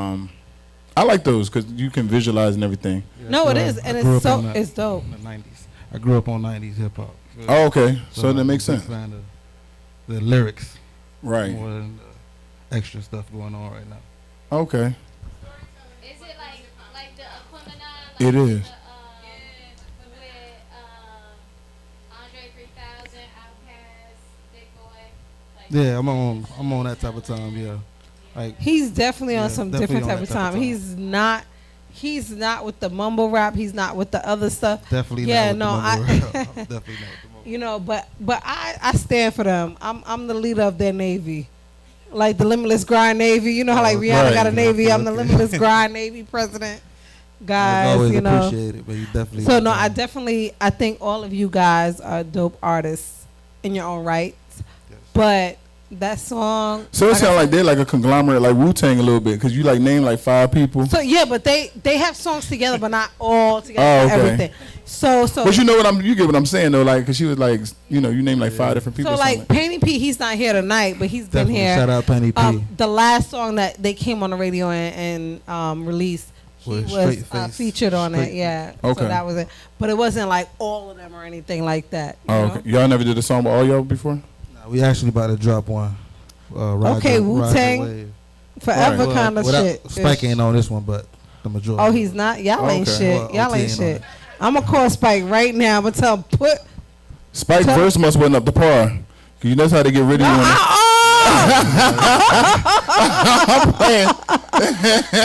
I like those because you can visualize and everything. Yeah, no, it is, and it's so it's dope. In the 90s. I grew up on 90s hip hop. Oh, okay. So that makes sense. Fan of the lyrics, right? More than the extra stuff going on right now. Okay. Is it like the Aquemini? It is. Andre 3000, Outkast, Big Boy. Yeah, I'm on that type of time. Yeah, like he's definitely on some different type of time. He's not with the mumble rap. He's not with the other stuff. Definitely yeah, not with the mumble rap. Definitely not with the mumble. You know, but I stand for them. I'm the leader of their navy, like the Limitless Grind Navy. You know how like Rihanna got a navy. I'm the Limitless Grind Navy president. Guys, always you know. Appreciate it, but you definitely. So no, I think all of you guys are dope artists in your own right. Yes. But that song. So it sounds like they're like a conglomerate, like Wu-Tang a little bit, because you like name like 5 people. So yeah, but they have songs together, but not all together. Oh, okay. Everything. So. But you know you get what I'm saying though, like, because she was like, you know, you named like 5 different people. So like Penny P, he's not here tonight, but he's definitely been here. Shout out Penny P. The last song that they came on the radio and released. He was featured on it, yeah. Okay. So that was it. But it wasn't like all of them or anything like that. Okay. Y'all never did a song with all y'all before? Nah, we actually about to drop one. Wu-Tang. Forever kind of shit. Spike ain't on this one, but the majority. Oh, he's not? Y'all ain't shit. Y'all ain't shit. I'm going to call Spike right now. I'm going to tell him Spike verse must went up the par. Cause you know how to get rid of you. I'm playing.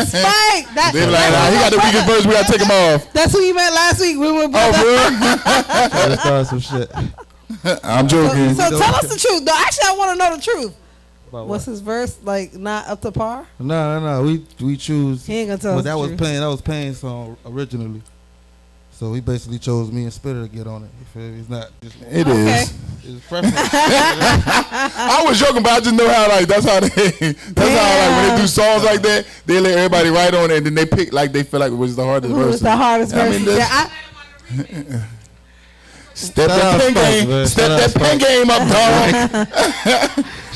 Spike, they like, nah, he got the weakest verse. We gotta take him off. That's who you met last week. We were brother. Let's start some shit. I'm joking. So tell us the truth. No, actually, I want to know the truth. What's his verse like? Not up to par? No. We choose. He ain't gonna tell us. That was Payne's song originally. So he basically chose me and Spitter to get on it. You feel me? It's not. It is. It's preference. I was joking, but I just know how like that's how like when they do songs like that, they let everybody write on it, and then they pick like they feel like it was the hardest verse. Who's the hardest verse? Step that pen game. Step that pen game up, dog.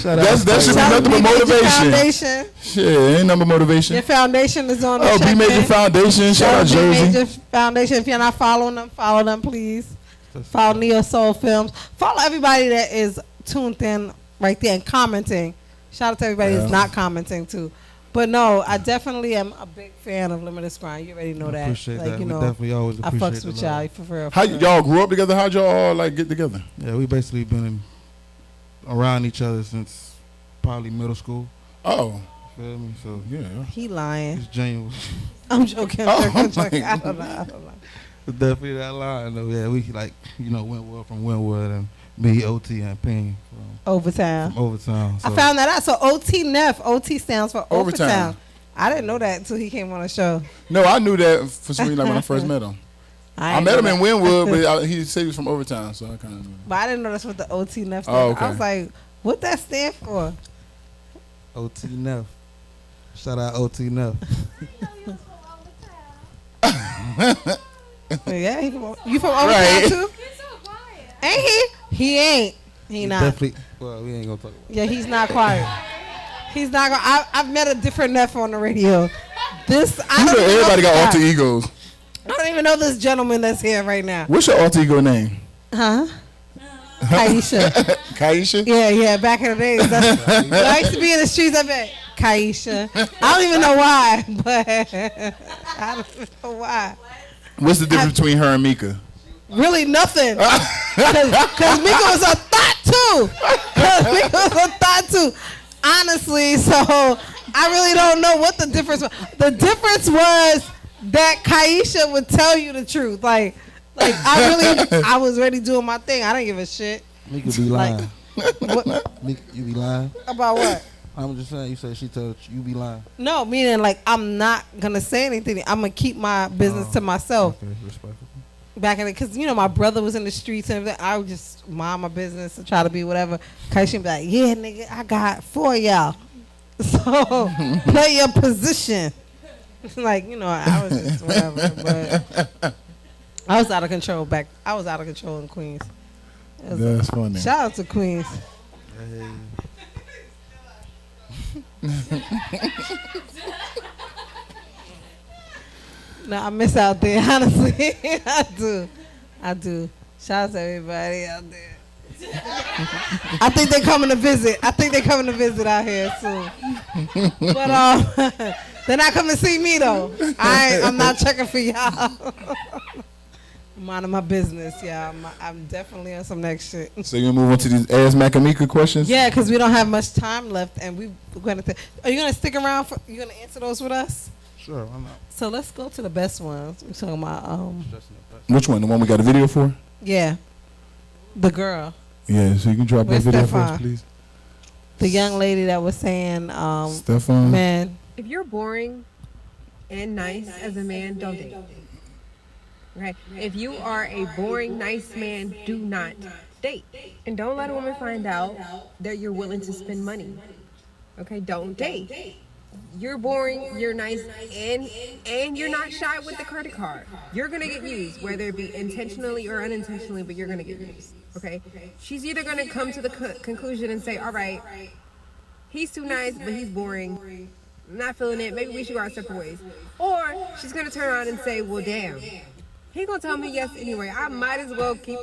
That should be nothing but motivation. Shit, ain't nothing but motivation. Your foundation is on the B Major Foundation. Shout out Jersey. B Major Foundation. If you're not following them, follow them, please. Follow Neo Soul Films. Follow everybody that is tuned in right there and commenting. Shout out to everybody that's not commenting too. But no, I definitely am a big fan of Limitless Grind. You already know that. Appreciate like, that. You know, we definitely always appreciate I fucks with y'all for real. How y'all grew up together? How'd y'all all like get together? Yeah, we basically been around each other since probably middle school. Oh. Feel me? So yeah. He lying. It's genuine. I'm joking. I'm joking. I don't know. Definitely that line though. Yeah, we like Wentworth from Wentwood and me, OT, and Ping from Overtown. So. I found that out. So OT Neff. OT stands for Overtown. I didn't know that until he came on the show. No, I knew that for some reason like when I first met him. I met him in Wynwood, but he said he was from Overtown, so I kind of knew. But I didn't know that's what the OT Neff stands for. Oh, okay. I was like, what that stand for? OT Neff. Shout out OT Neff. Yeah, you from Overtown too? Ain't he? He ain't. He not. Definitely. Well, we ain't gonna talk about it. Yeah, he's not quiet. He's not gonna. I've met a different Neff on the radio. Everybody got alter egos. I don't even know this gentleman that's here right now. What's your alter ego name? Huh? Kaisha. Kaisha? Yeah. Back in the days, I used to be in the streets. I bet Kaisha. I don't even know why, but I don't even know why. What's the difference between her and Meeka? Really nothing. Because Meeka was a thought too. Honestly, so I really don't know what the difference was. The difference was that Kaisha would tell you the truth. Like I was already doing my thing. I didn't give a shit. Meeka be lying. What? Meeka, you be lying? About what? I'm just saying, you said she told you be lying. No, meaning like I'm not gonna say anything. I'm gonna keep my business to myself. Okay, respectful. Back in it, because my brother was in the streets and everything. I would just mind my business and try to be whatever. Kaisha be like, yeah, nigga, I got 4 of y'all. So play your position. Like, I was just whatever. But I was out of control I was out of control in Queens. That's funny. Shout out to Queens. No, I miss out there, honestly. I do. Shout out to everybody out there. I think they're coming to visit. Out here soon. But they're not coming to see me though. I'm not checking for y'all. I'm minding my business, y'all. I'm definitely on some next shit. So you move on to these Ask Mac and Meeka questions? Yeah, because we don't have much time left, and we're going to. Are you going to stick around? You going to answer those with us? Sure, why not? So let's go to the best ones. We're talking about Which one? The one we got a video for? Yeah, the girl. Yeah, so you can drop that video for us, please. The young lady that was saying, Stefan. Man, if you're boring and nice as a man, don't date. Right? If you are a boring, nice man, do not date. And don't let a woman find out that you're willing to spend money. Okay? Don't date. You're boring, you're nice, and you're not shy with the credit card. You're gonna get used, whether it be intentionally or unintentionally, but you're gonna get used. Okay? She's either gonna come to the conclusion and say, all right, he's too nice, but he's boring. I'm not feeling it. Maybe we should go our separate ways. Or she's gonna turn around and say, well, damn. He's gonna tell me yes anyway. I might as well keep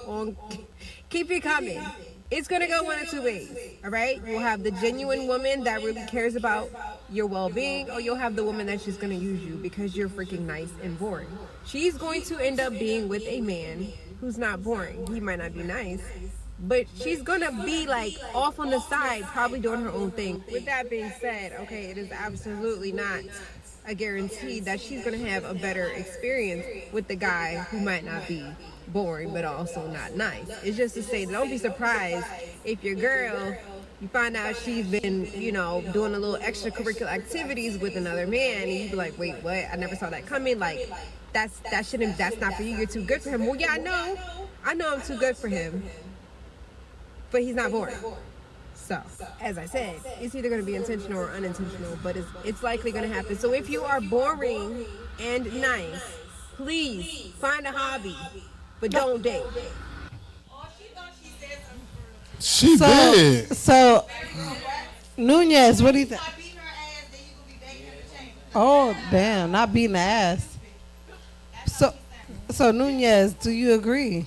it coming. It's gonna go one of two ways. All right? You'll have the genuine woman that really cares about your well-being, or you'll have the woman that's just gonna use you because you're freaking nice and boring. She's going to end up being with a man who's not boring. He might not be nice, but she's gonna be like off on the side, probably doing her own thing. With that being said, okay, it is absolutely not a guarantee that she's gonna have a better experience with the guy who might not be boring but also not nice. It's just to say, don't be surprised if your girl, you find out she's been, doing a little extracurricular activities with another man, and you be like, wait, what? I never saw that coming. Like, that's not for you. You're too good for him. Well, yeah, I know I'm too good for him, but he's not boring. So, as I said, it's either going to be intentional or unintentional, but it's likely going to happen. So if you are boring and nice, please find a hobby, but don't date. She did. So, Nunez, what do you think? Oh, damn, not beating the ass. So Nunez, do you agree?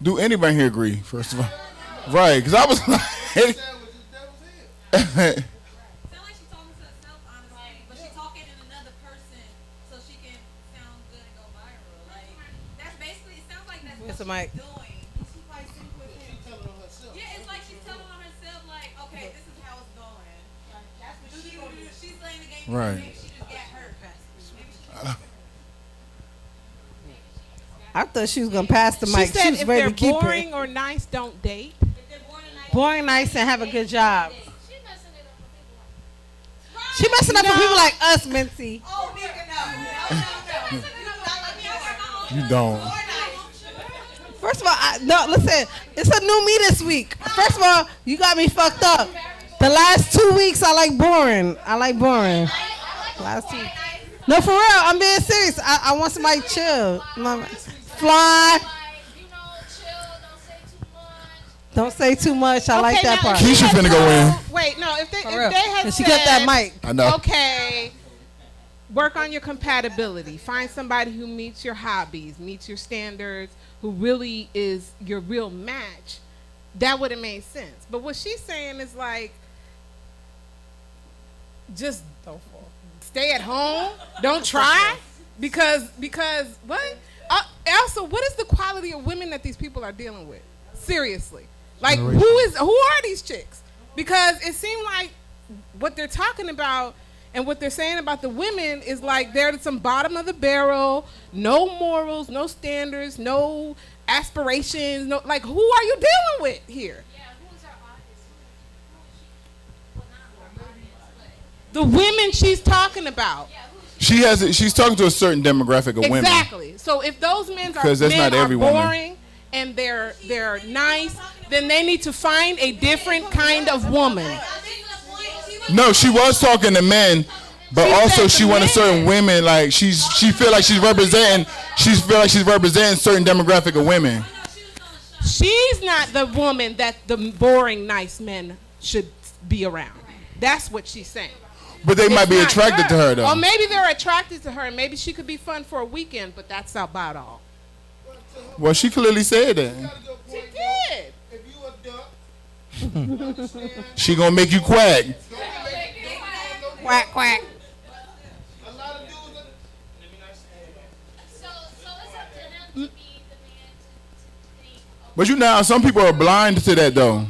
Do anybody here agree, first of all? Right, because I was like... Mr. Mike. Yeah, it's like she's telling on herself, like, okay, this is how it's going. That's what she's gonna do. She's playing the game. Right. Maybe she just got hurt. I thought she was gonna pass the mic. She said was if ready they're to keep boring it. or nice, don't date. Boring, nice, and have a good job. She messing up for people like us, Mincy. Oh, Meeka, no. You don't. First of all, listen, it's a new me this week. First of all, you got me fucked up. The last 2 weeks, I like boring. Last 2 weeks. No, for real, I'm being serious. I want somebody chill. Fly. Don't say too much. I like that part. Keisha finna go in. Wait, no, if they had she said, got that mic. I know. Okay, work on your compatibility. Find somebody who meets your hobbies, meets your standards, who really is your real match. That would have made sense. But what she's saying is like, just stay at home. Don't try because what? Also, what is the quality of women that these people are dealing with? Seriously, like who are these chicks? Because it seemed like what they're talking about and what they're saying about the women is like they're at some bottom of the barrel, no morals, no standards, no aspirations, no, like who are you dealing with here? The women she's talking about. She's talking to a certain demographic of women. Exactly. So if those men are boring and they're nice, then they need to find a different kind of woman. No, she was talking to men, but also she wanted certain women. Like she feel like she's representing. She feel like she's representing certain demographic of women. She's not the woman that the boring nice men should be around. That's what she's saying. But they might be attracted to her though. Or maybe they're attracted to her, and maybe she could be fun for a weekend, but that's about all. Well, she clearly said that. She did. If you a duck, She gonna make you quack. Quack, quack. a lot of dudes. So it's up to him to be the man to think. But you know, some people are blind to that though.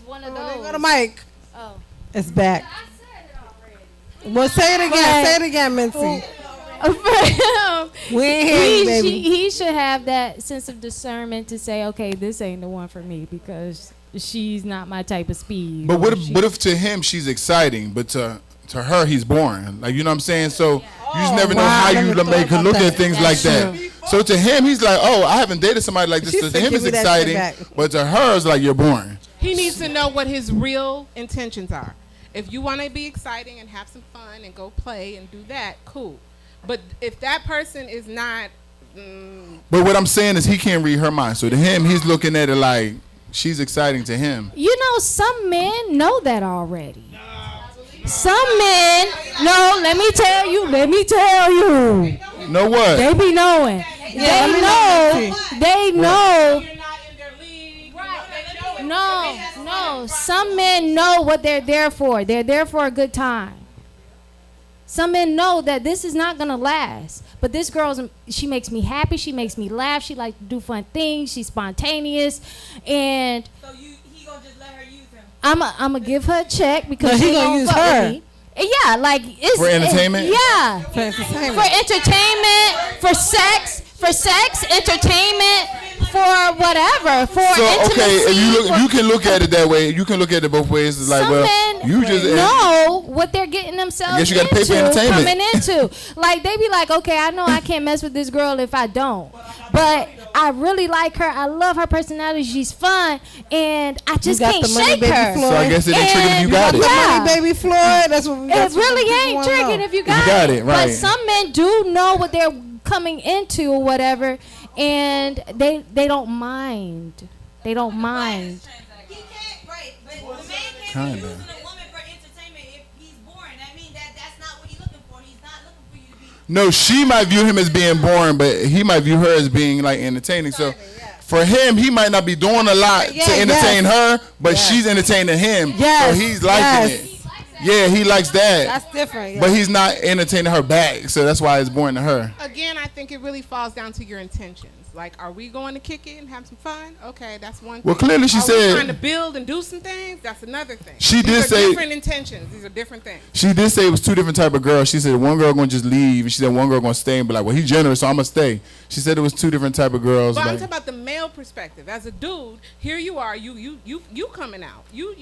One of There those. go the mic. Oh. It's back. I said it already. Well, say it again. Say it again, Mincy. We ain't hear you, baby. He should have that sense of discernment to say, okay, this ain't the one for me because she's not my type of speed. But what if to him she's exciting, but to her he's boring? Like, you know what I'm saying? So you just never know how you make her look at things like that. So to him, he's like, oh, I haven't dated somebody like this. To him, it's exciting, but to her, it's like, you're boring. He needs to know what his real intentions are. If you want to be exciting and have some fun and go play and do that, cool. But if that person is not... But what I'm saying is he can't read her mind. So to him, he's looking at it like she's exciting to him. You know, some men know that already. Some men, no, let me tell you. Know what? They be knowing. They know. No. Some men know what they're there for. They're there for a good time. Some men know that this is not gonna last. But this she makes me happy. She makes me laugh. She likes to do fun things. She's spontaneous, and So he gonna just let her use him? I'm gonna give her a check because he gonna use her. Yeah, like it's for entertainment. For entertainment, for sex, entertainment, for whatever, for intimacy. Okay, if you can look at it that way. You can look at it both ways. It's like, well, you just know what they're getting themselves into. I guess you gotta pay for entertainment. Coming into. Like they be like, okay, I know I can't mess with this girl if I don't, but I really like her. I love her personality. She's fun, and I just can't shake her. So I guess it ain't tricking if you got it. Money, baby Floyd. That's what. It really ain't tricking if you got it. Right. But some men do know what they're coming into or whatever, and they don't mind. They don't mind. He can't, right? But the man can't be using a woman for entertainment if he's boring. I mean, that's not what he's looking for. He's not looking for you to be. No, she might view him as being boring, but he might view her as being like entertaining. So for him, he might not be doing a lot to entertain her, but she's entertaining him. So he's liking it. Yeah, he likes that. That's different. But he's not entertaining her back, so that's why it's boring to her. Again, I think it really falls down to your intentions. Like, are we going to kick it and have some fun? Okay, that's one thing. Well, clearly she said... Are we trying to build and do some things? That's another thing. These are say... different intentions. These are different things. She did say it was two different type of girls. She said one girl going to just leave, and she said one girl going to stay and be like, well, he's generous, so I'm going to stay. She said it was two different type of girls. But like, I'm talking about the male perspective. As a dude, here you are, you coming out. You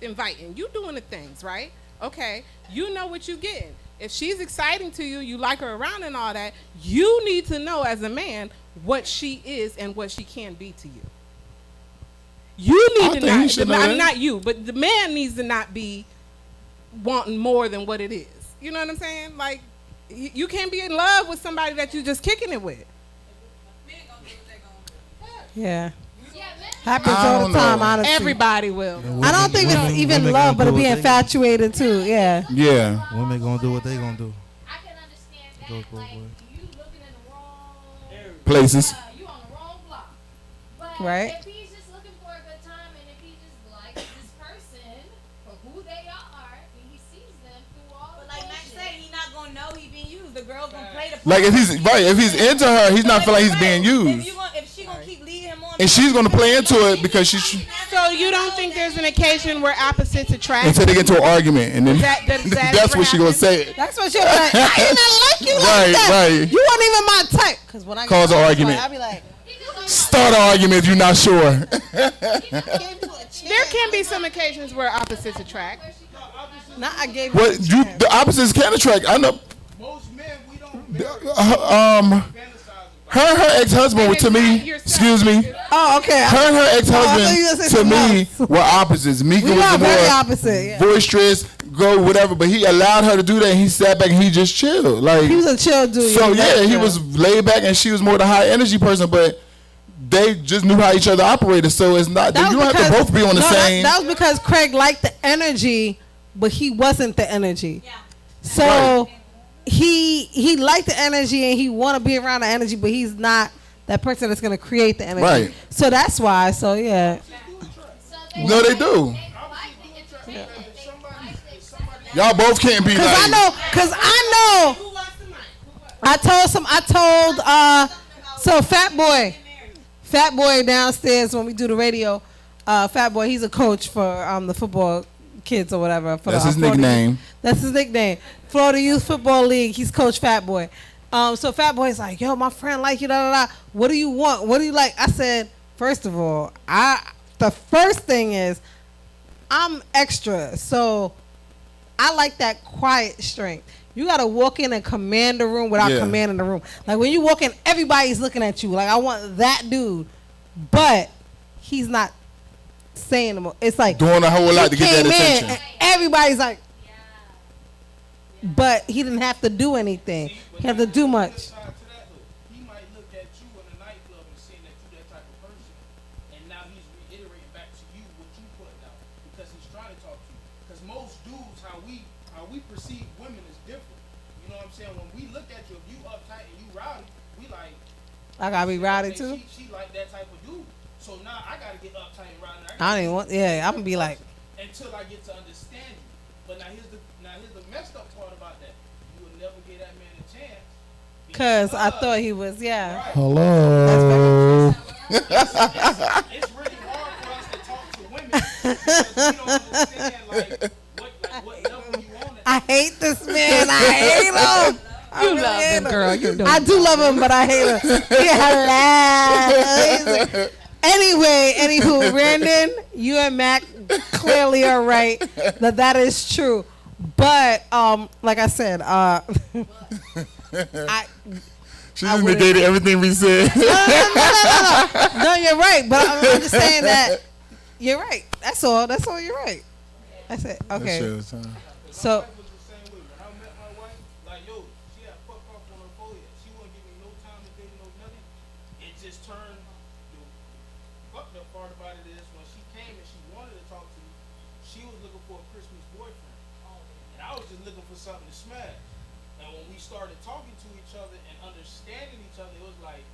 inviting. You doing the things, right? Okay, you know what you getting. If she's exciting to you, you like her around and all that, you need to know as a man what she is and what she can be to you. You need to not you, but the man needs to not be wanting more than what it is. You know what I'm saying? Like, you can't be in love with somebody that you're just kicking it with. Yeah. Happens all the time, honestly. Everybody will. I don't think it's even love, but to be infatuated too. Yeah. Yeah. Women gonna do what they gonna do. I can understand that. Like, you looking in the wrong places. You on the wrong block. But right. If he's just looking for a good time, and if he just likes this person for who they are, and he sees them through all the like Max said, he's not gonna know he's being used. The girl gonna play the. Like if he's into her, he's not feel like he's being used. If she gonna keep leading him on. And she's gonna play into it because she's. So you don't think there's an occasion where opposites attract? Until they get into an argument, and then that's what she gonna say. That's what she'll be like. I did not like you like Right, that. right. You weren't even my type. Because when I Cause an argument. I'll be like, Start an argument if you're not sure. There can be some occasions where opposites attract. nah, I gave What you the opposites can attract. I know. Most men, we don't. Her ex-husband to me. Excuse me. Oh, okay. Her ex-husband to me were opposites. Meeka was the very more opposite. boisterous, go whatever. But he allowed her to do that. And he sat back and he just chilled. Like he was a chill dude. So yeah, he was laid back, and she was more the high energy person. But they just knew how each other operated. So it's not. You don't have to both be on the same. That was because Craig liked the energy, but he wasn't the energy. Yeah. So he liked the energy and he want to be around the energy, but he's not that person that's gonna create the energy. Right. So that's why. So yeah. No, they do. Yeah. Y'all both can't be. Cause I know. So Fat Boy downstairs when we do the radio. Fat Boy, he's a coach for the football kids or whatever. That's his nickname. That's his nickname. Florida Youth Football League. He's Coach Fat Boy. So Fat Boy's like, yo, my friend like you, What do you want? What do you like? I said, first of all, the first thing is, I'm extra. So I like that quiet strength. You got to walk in and command the room without commanding the room. Like when you walk in, everybody's looking at you. Like I want that dude. But he's not saying them. It's like doing a whole lot to get that attention. And everybody's like, but he didn't have to do anything. He had to do much. He might look at you in a nightclub and seeing that you that type of person, and now he's reiterating back to you what you put out because he's trying to talk to you. Because most dudes, how we perceive women is different. You know what I'm saying? When we look at you, if you uptight and you rowdy, we like. I gotta be rowdy too. She like that type of dude. So now I gotta get uptight and rowdy. I don't even want. Yeah, I'm gonna be like. Until I get to understand you. But now here's the messed up part about that. You will never give that man a chance. Cause I thought he was Right. Hello. It's really hard for us to talk to women because we don't understand what level you on it. I hate this man. I hate him. You love him, girl. You know. I do love him, but I hate him. Yeah, anywho, Brandon, you and Mac clearly are right that is true. But like I said, she just negated everything we said. No, you're right. But I'm just saying that you're right. That's all. You're right. That's it. Okay. So. Something to smash, and when we started talking to each other and understanding each other, it was like,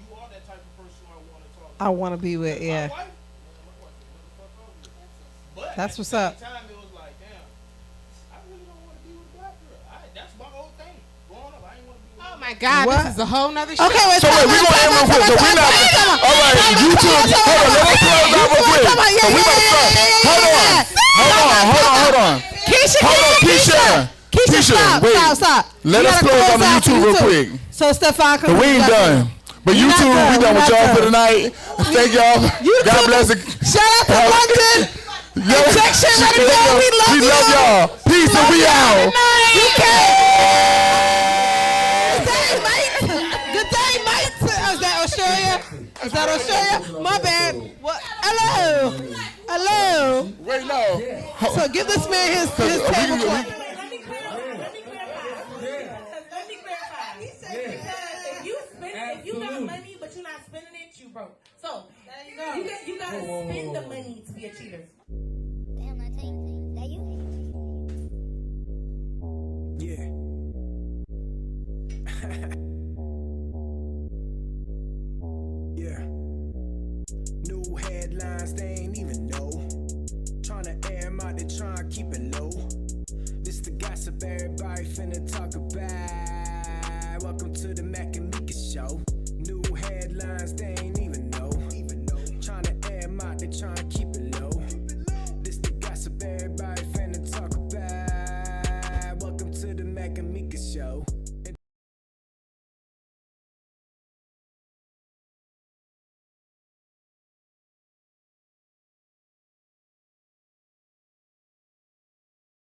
you are that type of person I want to talk to. I want to be with, yeah. But that's what's up. Time, it was like, damn, I really don't want to be with a black girl. That's my whole thing. Growing up, I ain't want to be with. Oh my God, what? This is a whole nother show. Okay, so wait, we gonna end real quick. So we not. All right, YouTube. Hold on, let us close out real quick. So we about to start. Hold on. Keisha, stop. Let us close on the YouTube real quick. So Stefan, we ain't done. But YouTube, we done with y'all for the night. Thank y'all. God bless it. Shout out to London. Injection ready to go. We love y'all. Peace and we out. Good day, mate. Is that Australia? My bad. What? Hello. Wait, no. So give this man his tablecloth. Let me clarify. He said because if you got money but you're not spending it, you broke. So you gotta spend the money to be a cheater. Damn, I think.